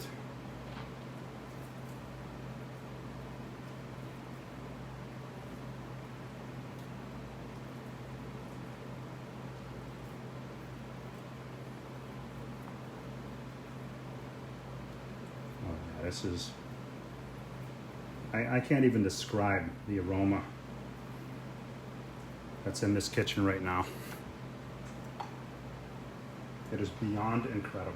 This is, I can't even describe the aroma that's in this kitchen right now. It is beyond incredible.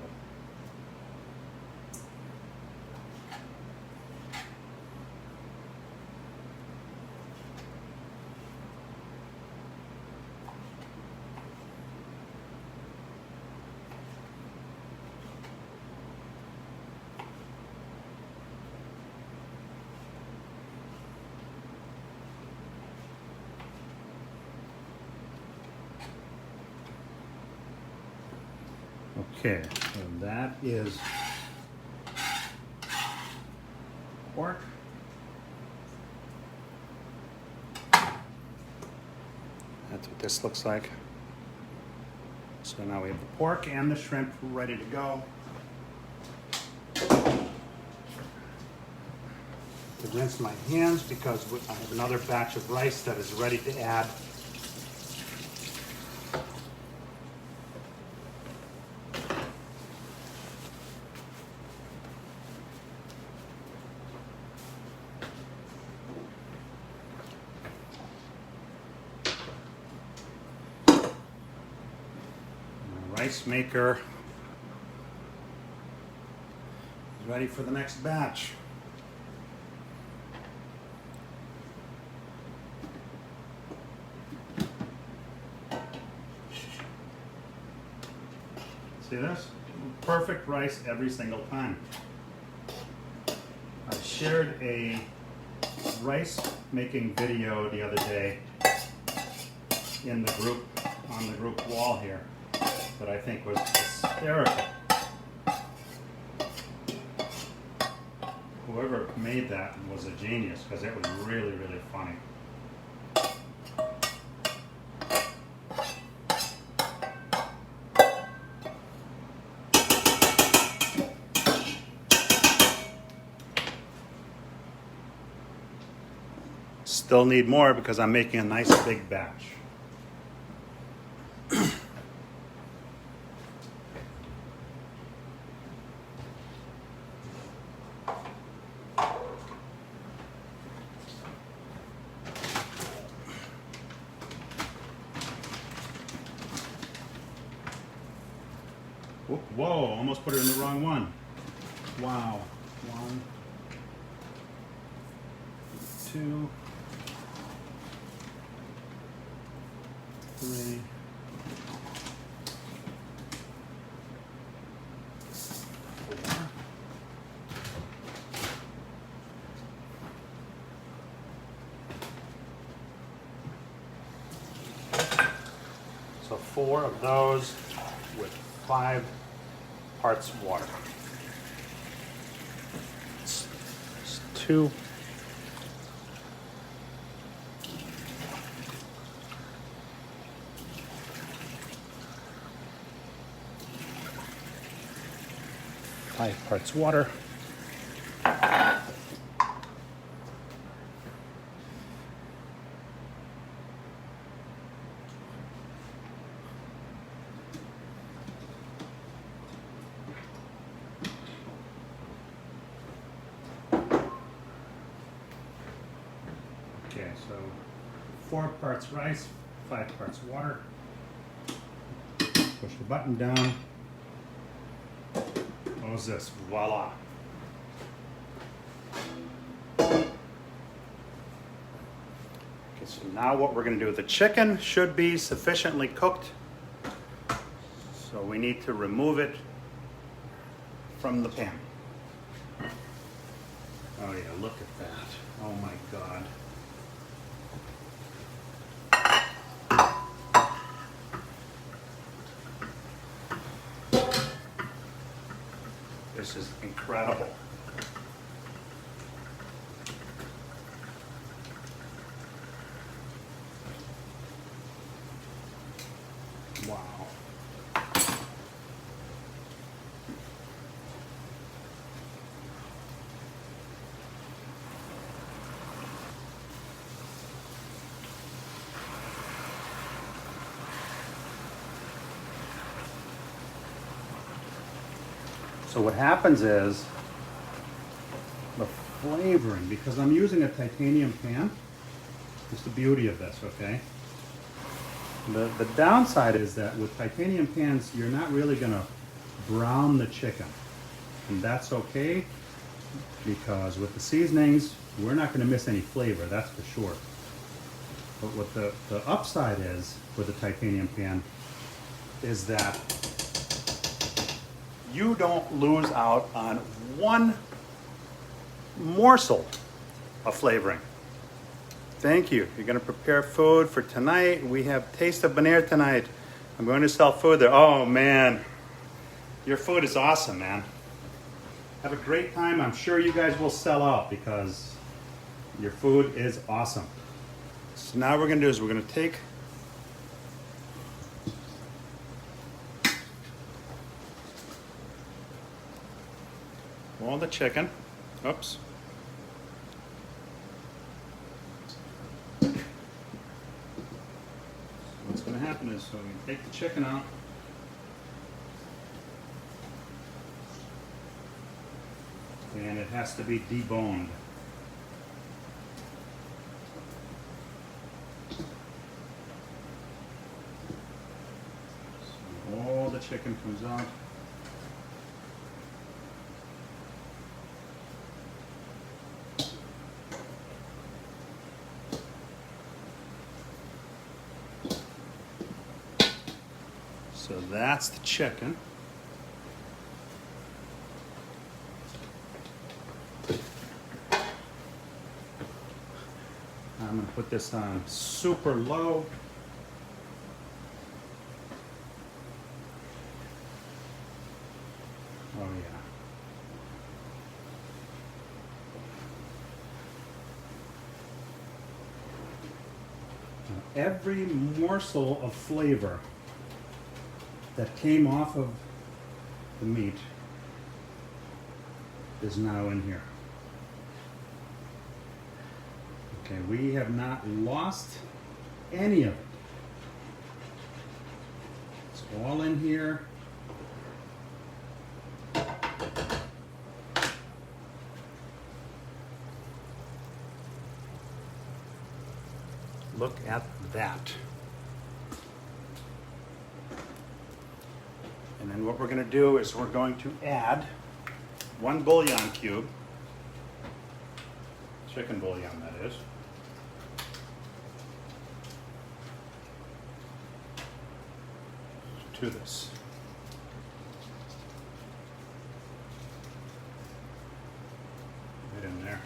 Okay, so that is pork. That's what this looks like. So now we have the pork and the shrimp ready to go. To rinse my hands because I have another batch of rice that is ready to add. Rice maker is ready for the next batch. See this? Perfect rice every single time. I shared a rice making video the other day in the group, on the group wall here, that I think was hysterical. Whoever made that was a genius because it was really, really funny. Still need more because I'm making a nice big batch. Whoa, almost put it in the wrong one. Wow. 1, 2, 3, 4, So 4 of those with 5 parts water. It's 2. Five parts water. Okay, so 4 parts rice, 5 parts water. Push the button down. Close this. Voila. Okay, so now what we're going to do, the chicken should be sufficiently cooked. So we need to remove it from the pan. Oh yeah, look at that. Oh my God. This is incredible. Wow. So what happens is the flavoring, because I'm using a titanium pan, it's the beauty of this, okay? The downside is that with titanium pans, you're not really gonna brown the chicken. And that's okay, because with the seasonings, we're not gonna miss any flavor, that's for sure. But what the upside is with the titanium pan is that you don't lose out on one morsel of flavoring. Thank you. You're going to prepare food for tonight. We have Taste of Bonaire tonight. I'm going to sell food there. Oh man, your food is awesome, man. Have a great time. I'm sure you guys will sell out because your food is awesome. So now what we're going to do is we're going to take all the chicken. Oops. What's going to happen is, so we take the chicken out. And it has to be deboned. So all the chicken comes out. So that's the chicken. I'm going to put this on super low. Oh yeah. Now, every morsel of flavor that came off of the meat is now in here. Okay, we have not lost any of it. It's all in here. Look at that. And then what we're going to do is we're going to add 1 bouillon cube, chicken bouillon that is, to this. Right in there.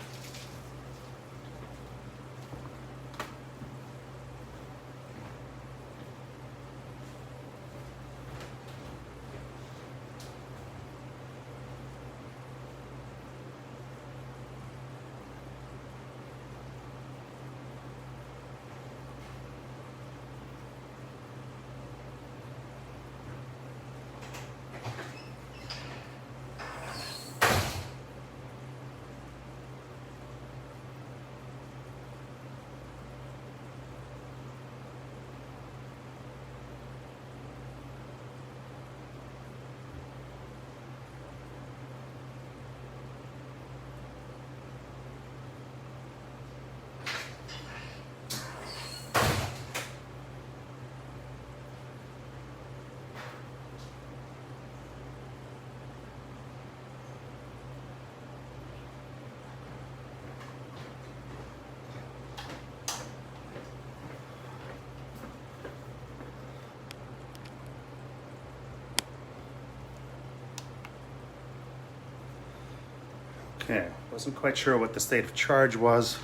Okay, wasn't quite sure what the state of charge was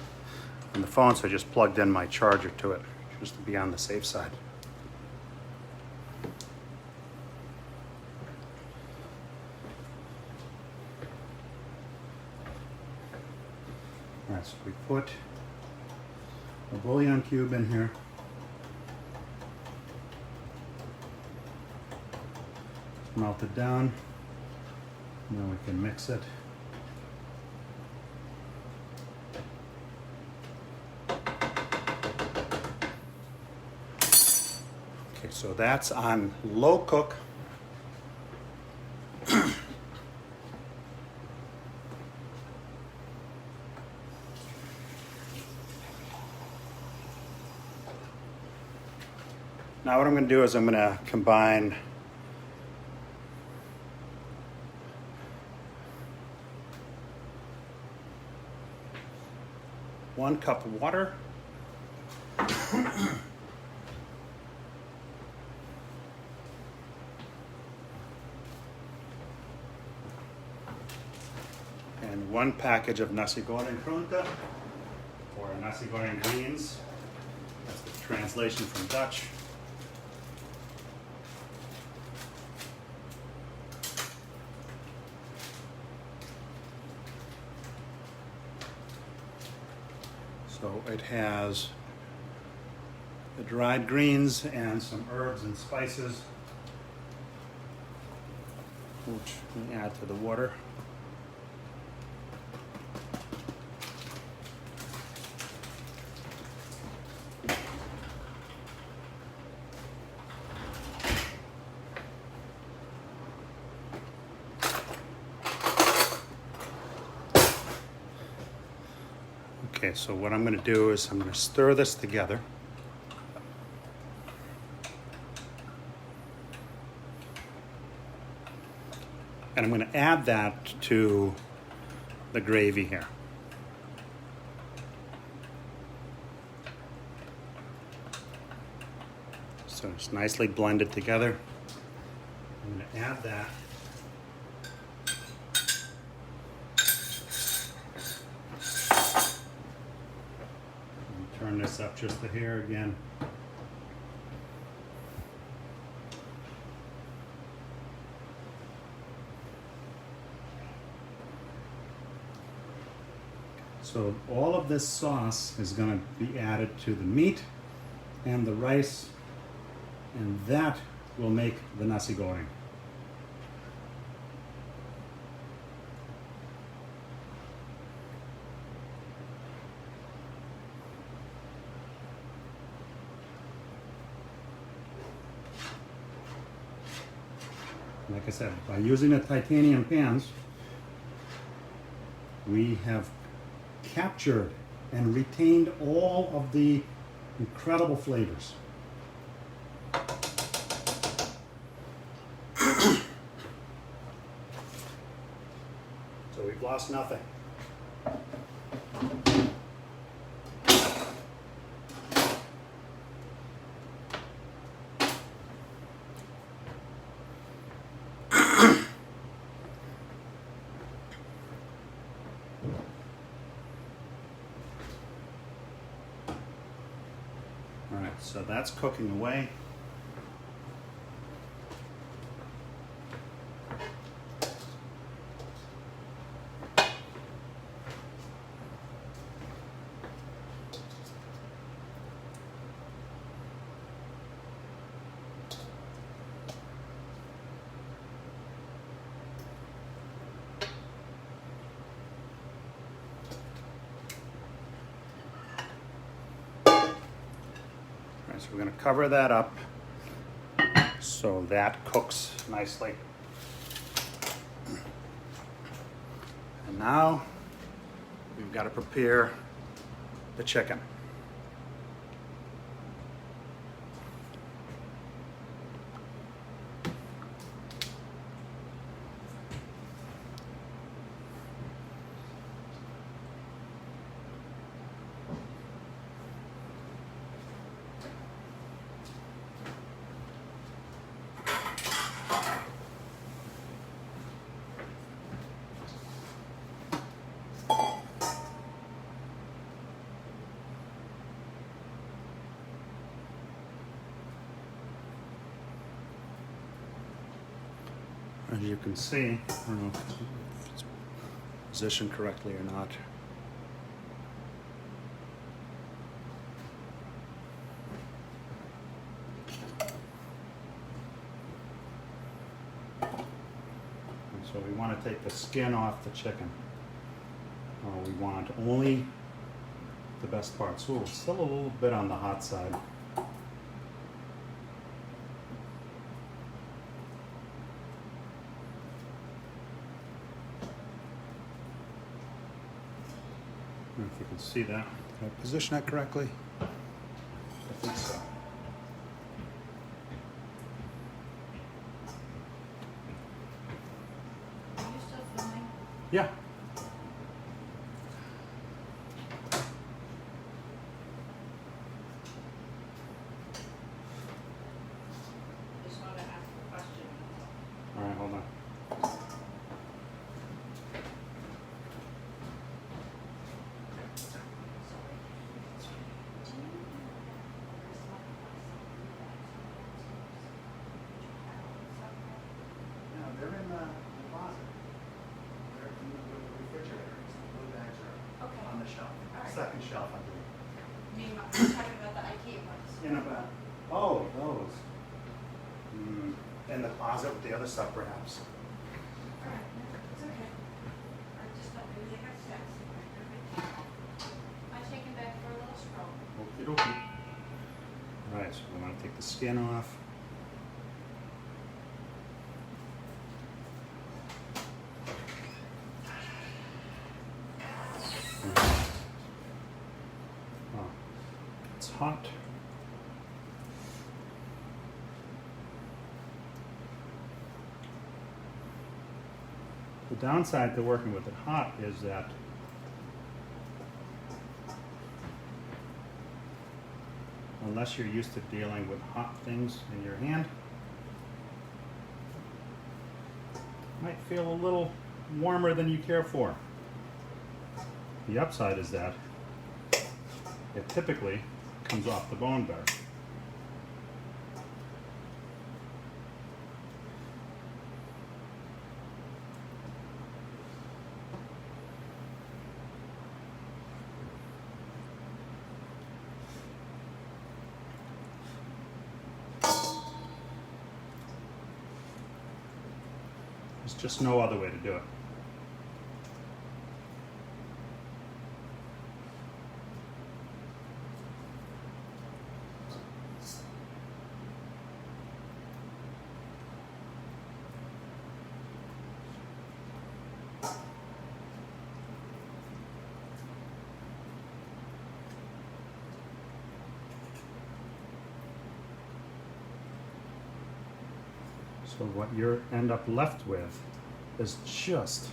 on the phone, so I just plugged in my charger to it, just to be on the safe side. All right, so we put a bouillon cube in here. Melt it down. Now we can mix it. Okay, so that's on low cook. Now what I'm going to do is I'm going to combine one cup of water, and one package of Nasi Goring Krunta, or Nasi Goring beans. That's the translation from Dutch. So it has the dried greens and some herbs and spices, which we add to the water. Okay, so what I'm going to do is I'm going to stir this together. And I'm going to add that to the gravy here. So it's nicely blended together. I'm going to add that. Turn this up just a hair again. So all of this sauce is going to be added to the meat and the rice, and that will make the nasi goreng. Like I said, by using the titanium pans, we have captured and retained all of the incredible flavors. So we've lost nothing. All right, so that's cooking away. So we're going to cover that up so that cooks nicely. And now we've got to prepare the chicken. As you can see, I don't know if it's positioned correctly or not. And so we want to take the skin off the chicken. We want only the best parts. Ooh, still a little bit on the hot side. I don't know if you can see that. Did I position that correctly? I think so. Are you still filming? Yeah. Just wanted to ask a question. All right, hold on. No, they're in the closet. They're in the refrigerator. The blue bags are Okay. on the shelf. All right. Second shelf, I believe. I mean, I'm talking about the IKEA ones. In about, oh, those. In the closet with the other stuff, perhaps. All right, no, it's okay. I just thought maybe they got snacks. I take him back for a little stroll. Okie dokie. All right, so we want to take the skin off. Oh, it's hot. The downside to working with it hot is that unless you're used to dealing with hot things in your hand, it might feel a little warmer than you care for. The upside is that it typically comes off the bone better. There's just no other way to do it. So what you end up left with is just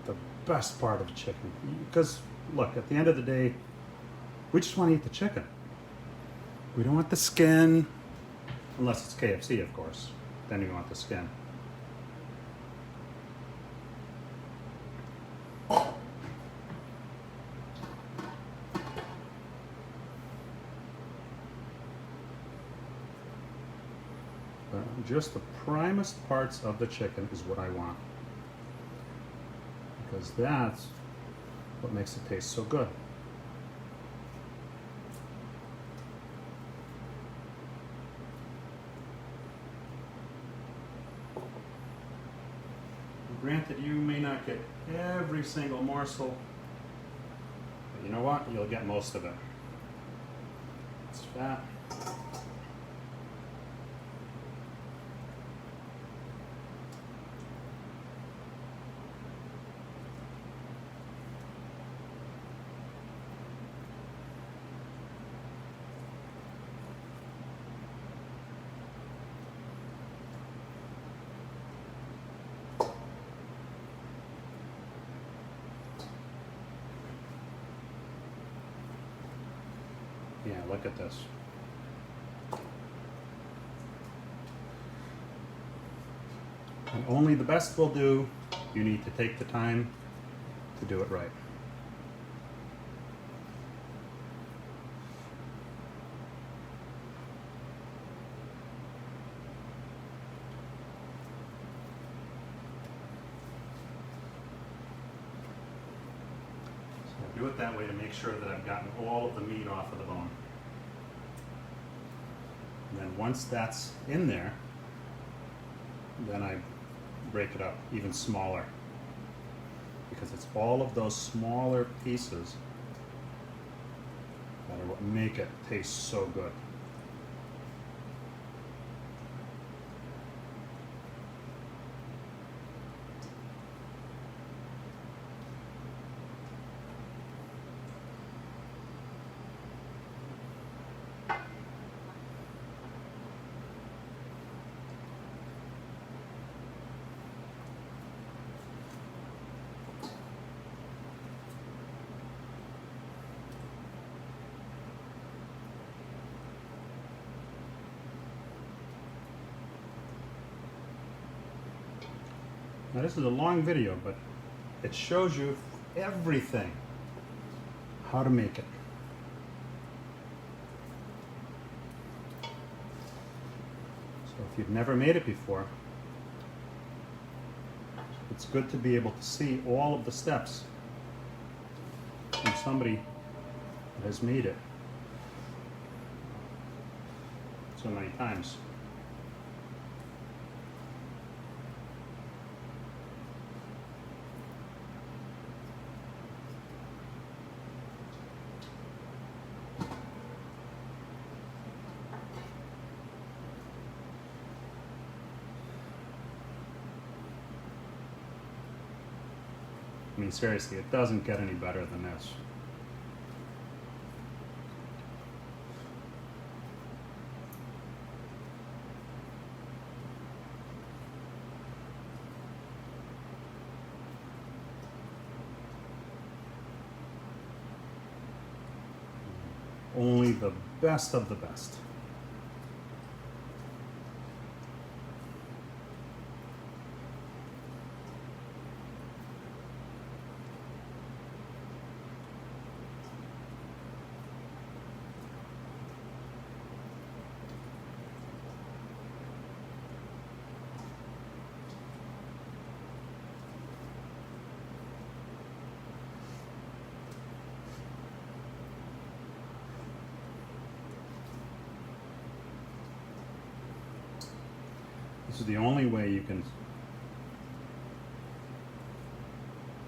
the best part of chicken. Because look, at the end of the day, we just want to eat the chicken. We don't want the skin, unless it's KFC, of course. Then you want the skin. But just the primest parts of the chicken is what I want. Because that's what makes it taste so good. Granted, you may not get every single morsel, but you know what? You'll get most of it. It's fat. Yeah, look at this. And only the best will do. You need to take the time to do it right. do it that way to make sure that I've gotten all of the meat off of the bone. And then once that's in there, then I break it up even smaller, because it's all of those smaller pieces that are what make it taste so good. Now this is a long video, but it shows you everything, how to make it. So if you've never made it before, it's good to be able to see all of the steps from somebody that has made it so many times. I mean, seriously, it doesn't get any better than this. Only the best of the best. This is the only way you can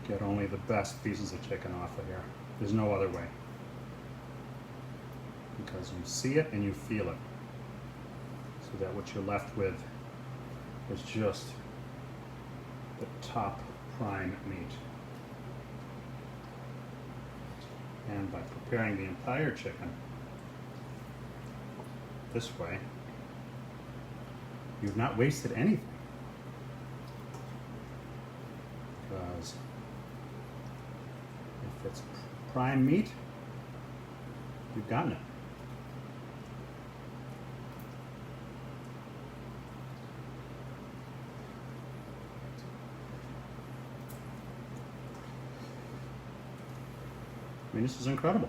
get only the best pieces of chicken off of here. There's no other way. Because you see it and you feel it. So that what you're left with is just the top prime meat. And by preparing the entire chicken this way, you've not wasted anything, because if it's prime meat, you've gotten it. I mean, this is incredible.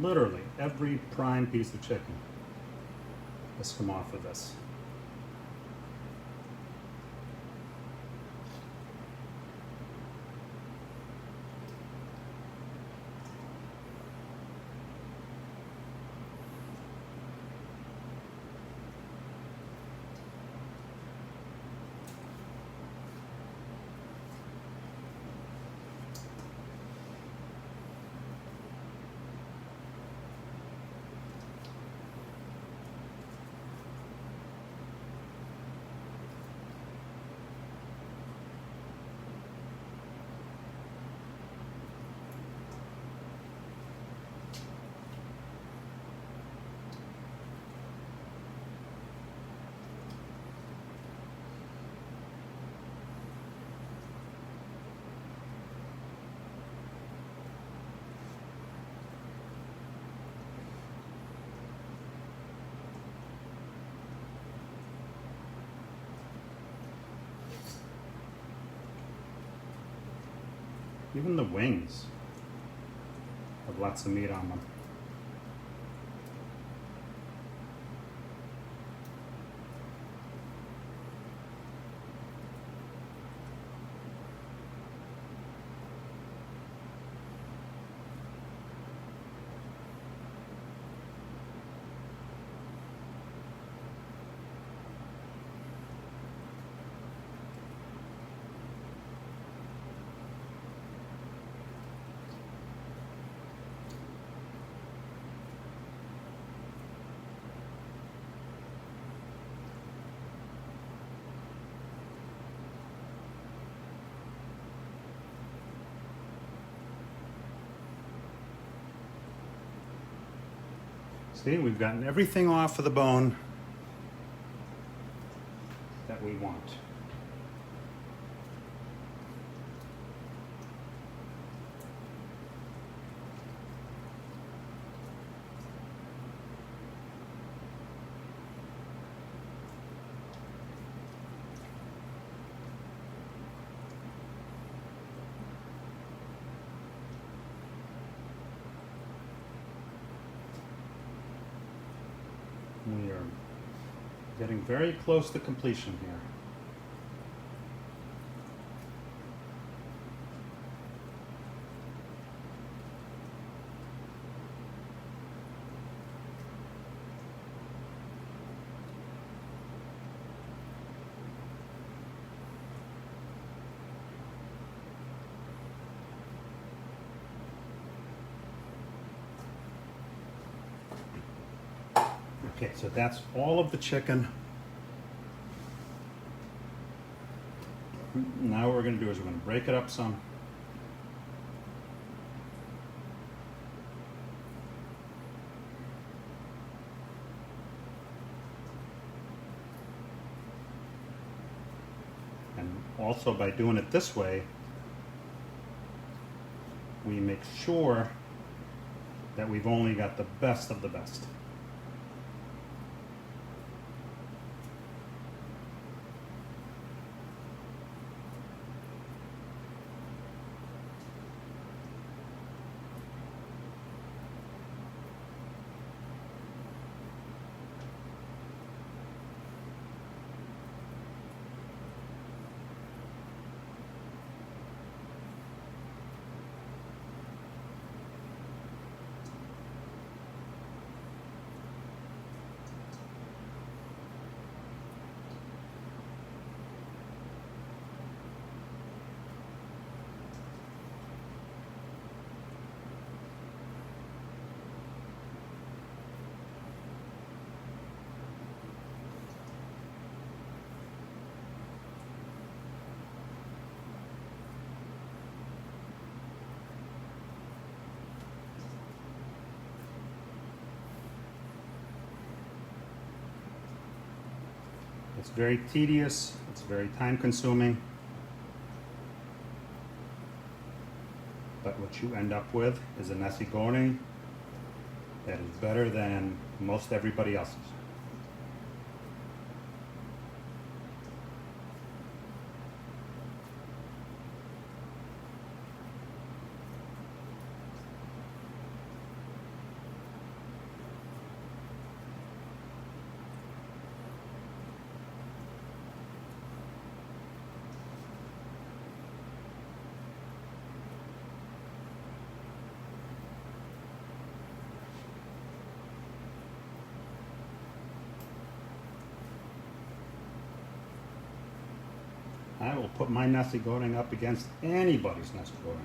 Literally every prime piece of chicken has come off of this. Even the wings have lots of meat on them. See, we've gotten everything off of the bone that we want. We are getting very close to completion here. Okay, so that's all of the chicken. Now what we're going to do is we're going to break it up some. And also by doing it this way, we make sure that we've only got the best of the best. It's very tedious, it's very time consuming, but what you end up with is a Nasi Goring that is better than most everybody else's. I will put my Nasi Goring up against anybody's Nasi Goring.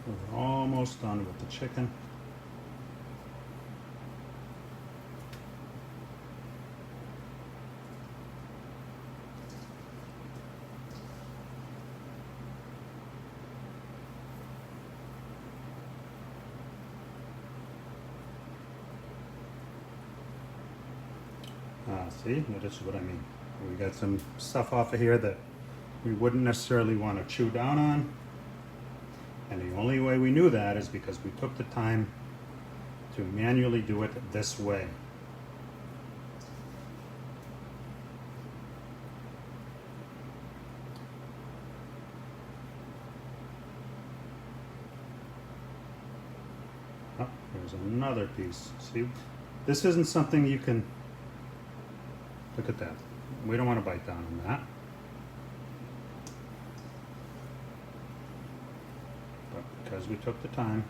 We're almost done with the chicken. See, this is what I mean. We got some stuff off of here that we wouldn't necessarily want to chew down on. And the only way we knew that is because we took the time to manually do it this way. Oh, there's another piece. See, this isn't something you can, look at that. We don't want to bite down on that. But because we took the time,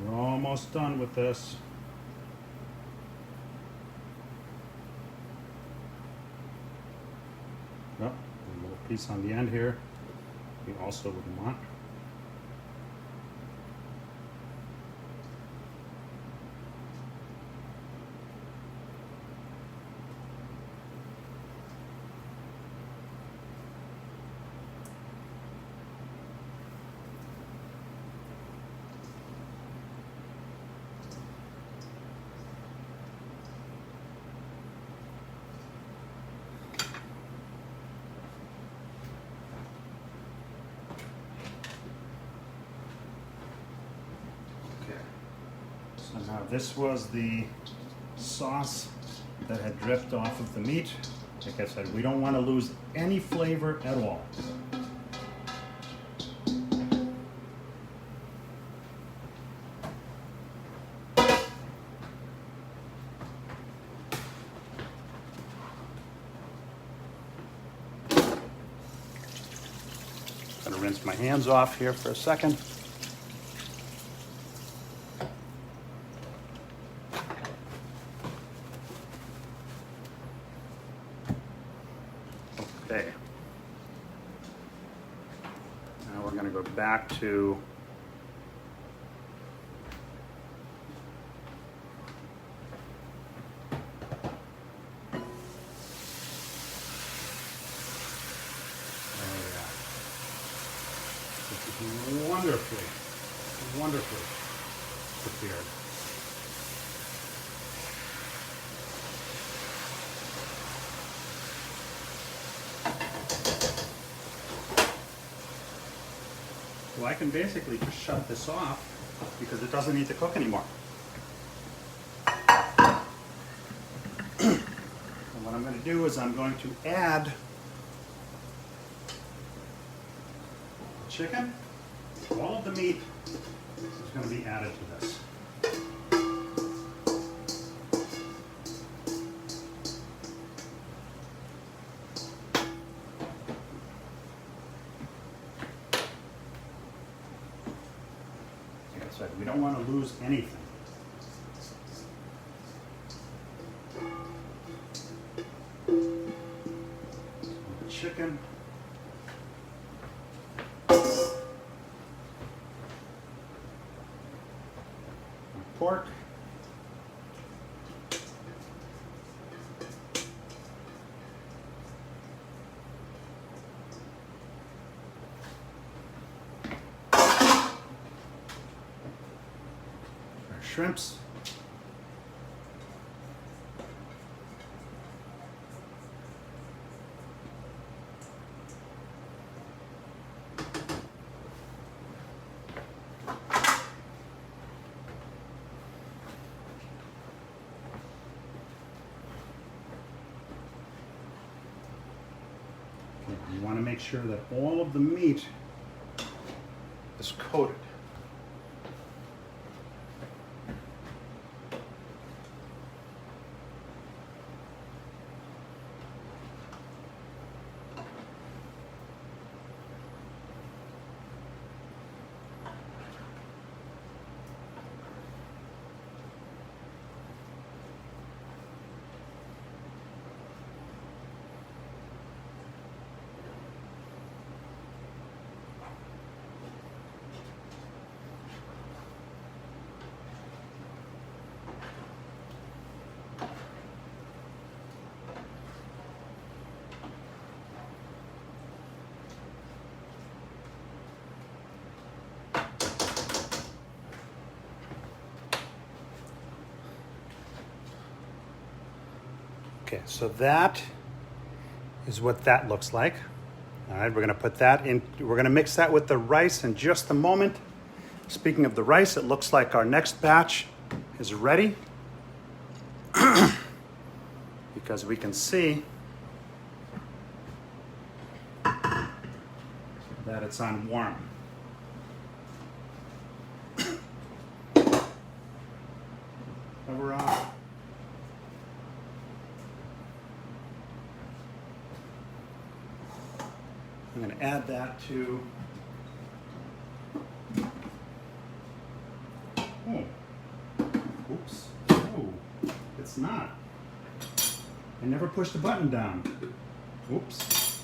we're almost done with this. Oh, a little piece on the end here we also would want. So now this was the sauce that had dripped off of the meat. Like I said, we don't want to lose any flavor at all. Gonna rinse my hands off here for a second. Okay. Now we're going to go back to wonderfully prepared. Well, I can basically just shut this off because it doesn't need to cook anymore. And what I'm going to do is I'm going to add chicken. All of the meat is going to be added to this. Like I said, we don't want to lose anything. So the chicken. Pork. Our shrimps. You want to make sure that all of the meat is coated. Okay, so that is what that looks like. All right, we're gonna put that in, we're gonna mix that with the rice in just a moment. Speaking of the rice, it looks like our next batch is ready because we can see that it's on warm. Cover off. I'm going to add that to, oh, oops, oh, it's not. I never pushed the button down. Oops.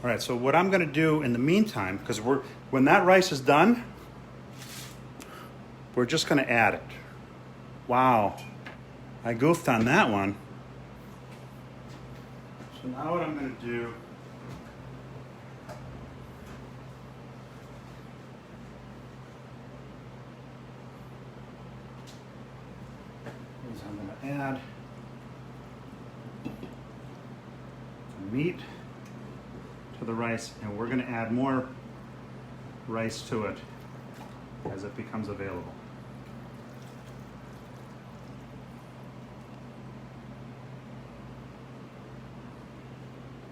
All right, so what I'm going to do in the meantime, because when that rice is done, we're just going to add it. Wow, I goofed on that one. So now what I'm going to do is I'm going to add the meat to the rice, and we're going to add more rice to it as it becomes available.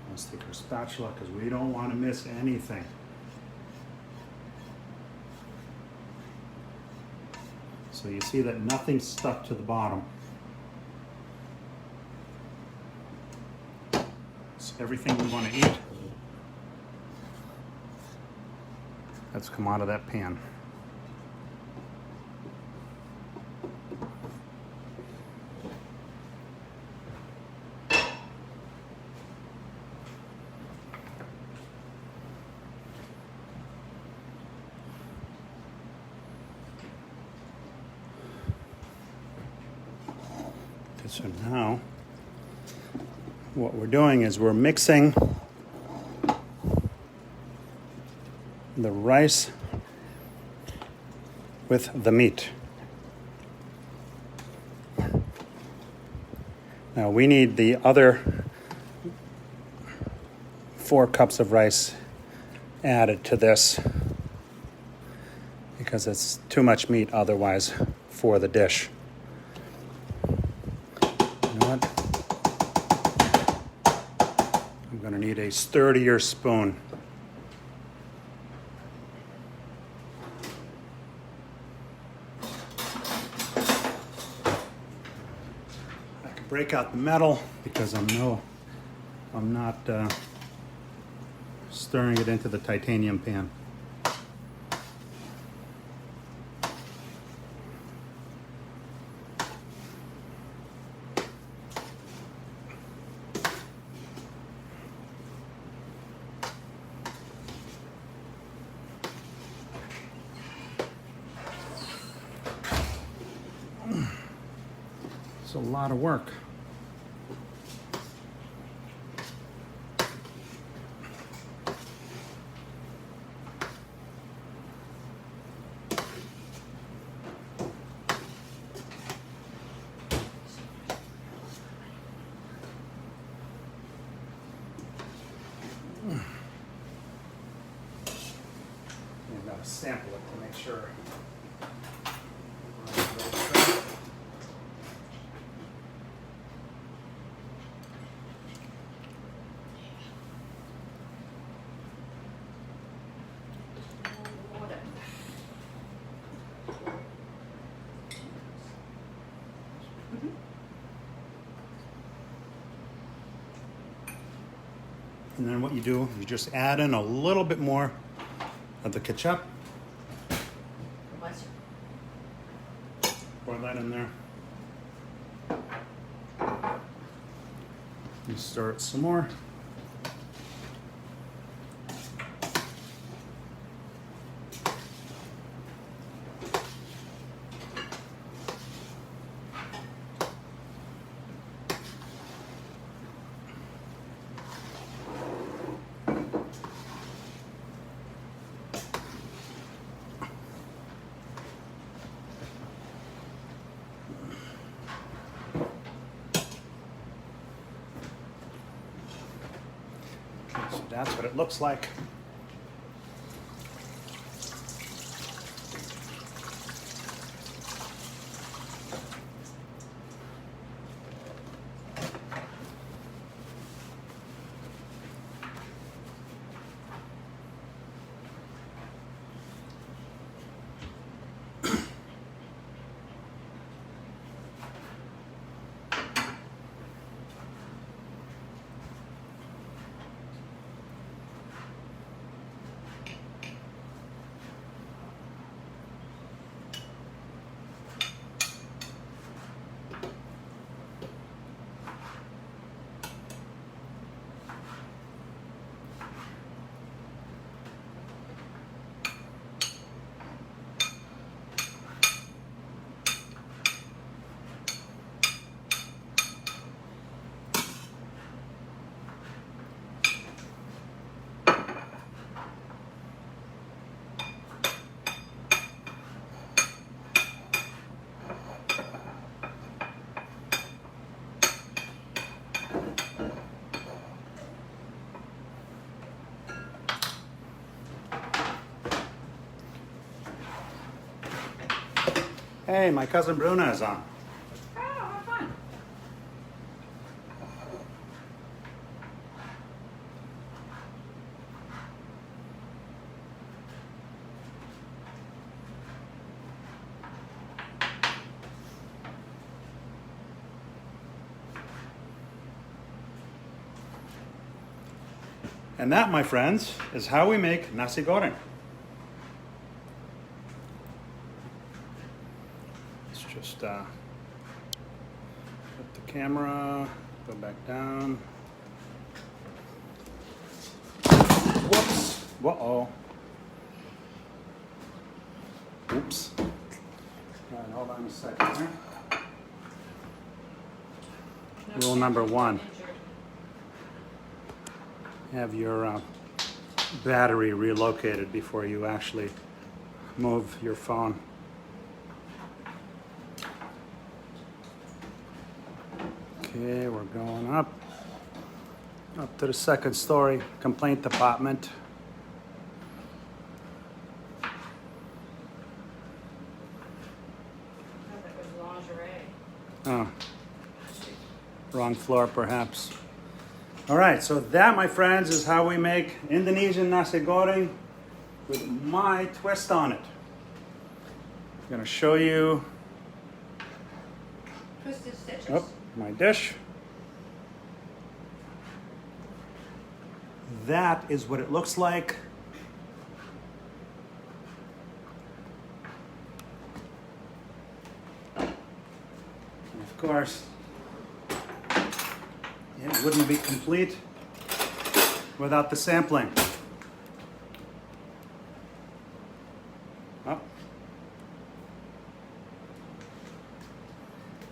Let's take our spatula because we don't want to miss anything. So you see that nothing's stuck to the bottom. It's everything we want to eat that's come out of that pan. So now what we're doing is we're mixing the rice with the meat. Now we need the other 4 cups of rice added to this because it's too much meat otherwise for the dish. I'm going to need a sturdier spoon. I can break out the metal because I'm not stirring it into the titanium pan. It's a lot of work. I've got to sample it to make sure. And then what you do, you just add in a little bit more of the ketchup. Pour that in there. You stir it some more. that's what it looks like. Hey, my cousin Bruna is on. Oh, how fun. And that, my friends, is how we make nasi goreng. Let's just put the camera, go back down. Whoops. Uh-oh. Oops. All right, hold on a second here. Rule number 1. Have your battery relocated before you actually move your phone. Okay, we're going up to the second story complaint department. That was lingerie. Oh, wrong floor perhaps. All right, so that, my friends, is how we make Indonesian nasi goreng with my twist on it. I'm gonna show you Twisted stitches. my dish. That is what it looks like. And of course, it wouldn't be complete without the sampling.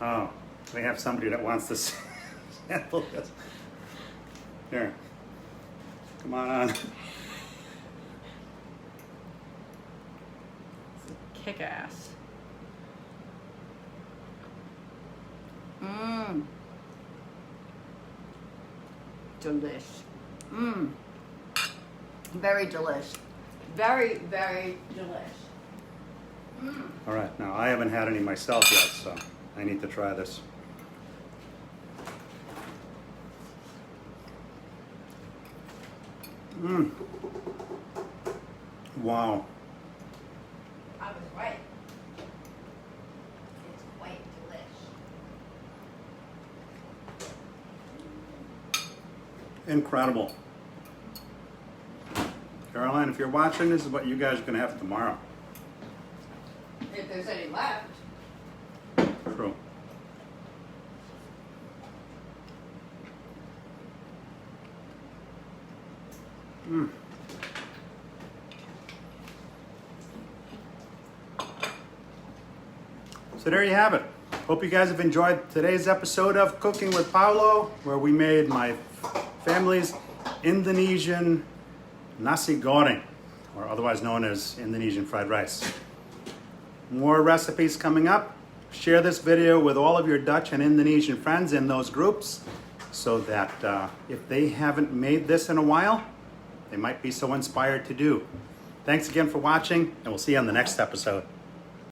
Oh, we have somebody that wants to sample this. Here, come on. Kick ass. Mmm. Delish. Mmm. Very delish. Very, very delish. Mmm. All right, now I haven't had any myself yet, so I need to try this. Mmm. Wow. I was right. It's quite delish. Incredible. Caroline, if you're watching, this is what you guys are going to have tomorrow. If there's any left. True. Mm. So there you have it. Hope you guys have enjoyed today's episode of Cooking with Paulo, where we made my family's Indonesian Nasi Goring, or otherwise known as Indonesian fried rice. More recipes coming up. Share this video with all of your Dutch and Indonesian friends in those groups so that if they haven't made this in a while, they might be so inspired to do. Thanks again for watching, and we'll see you on the next episode.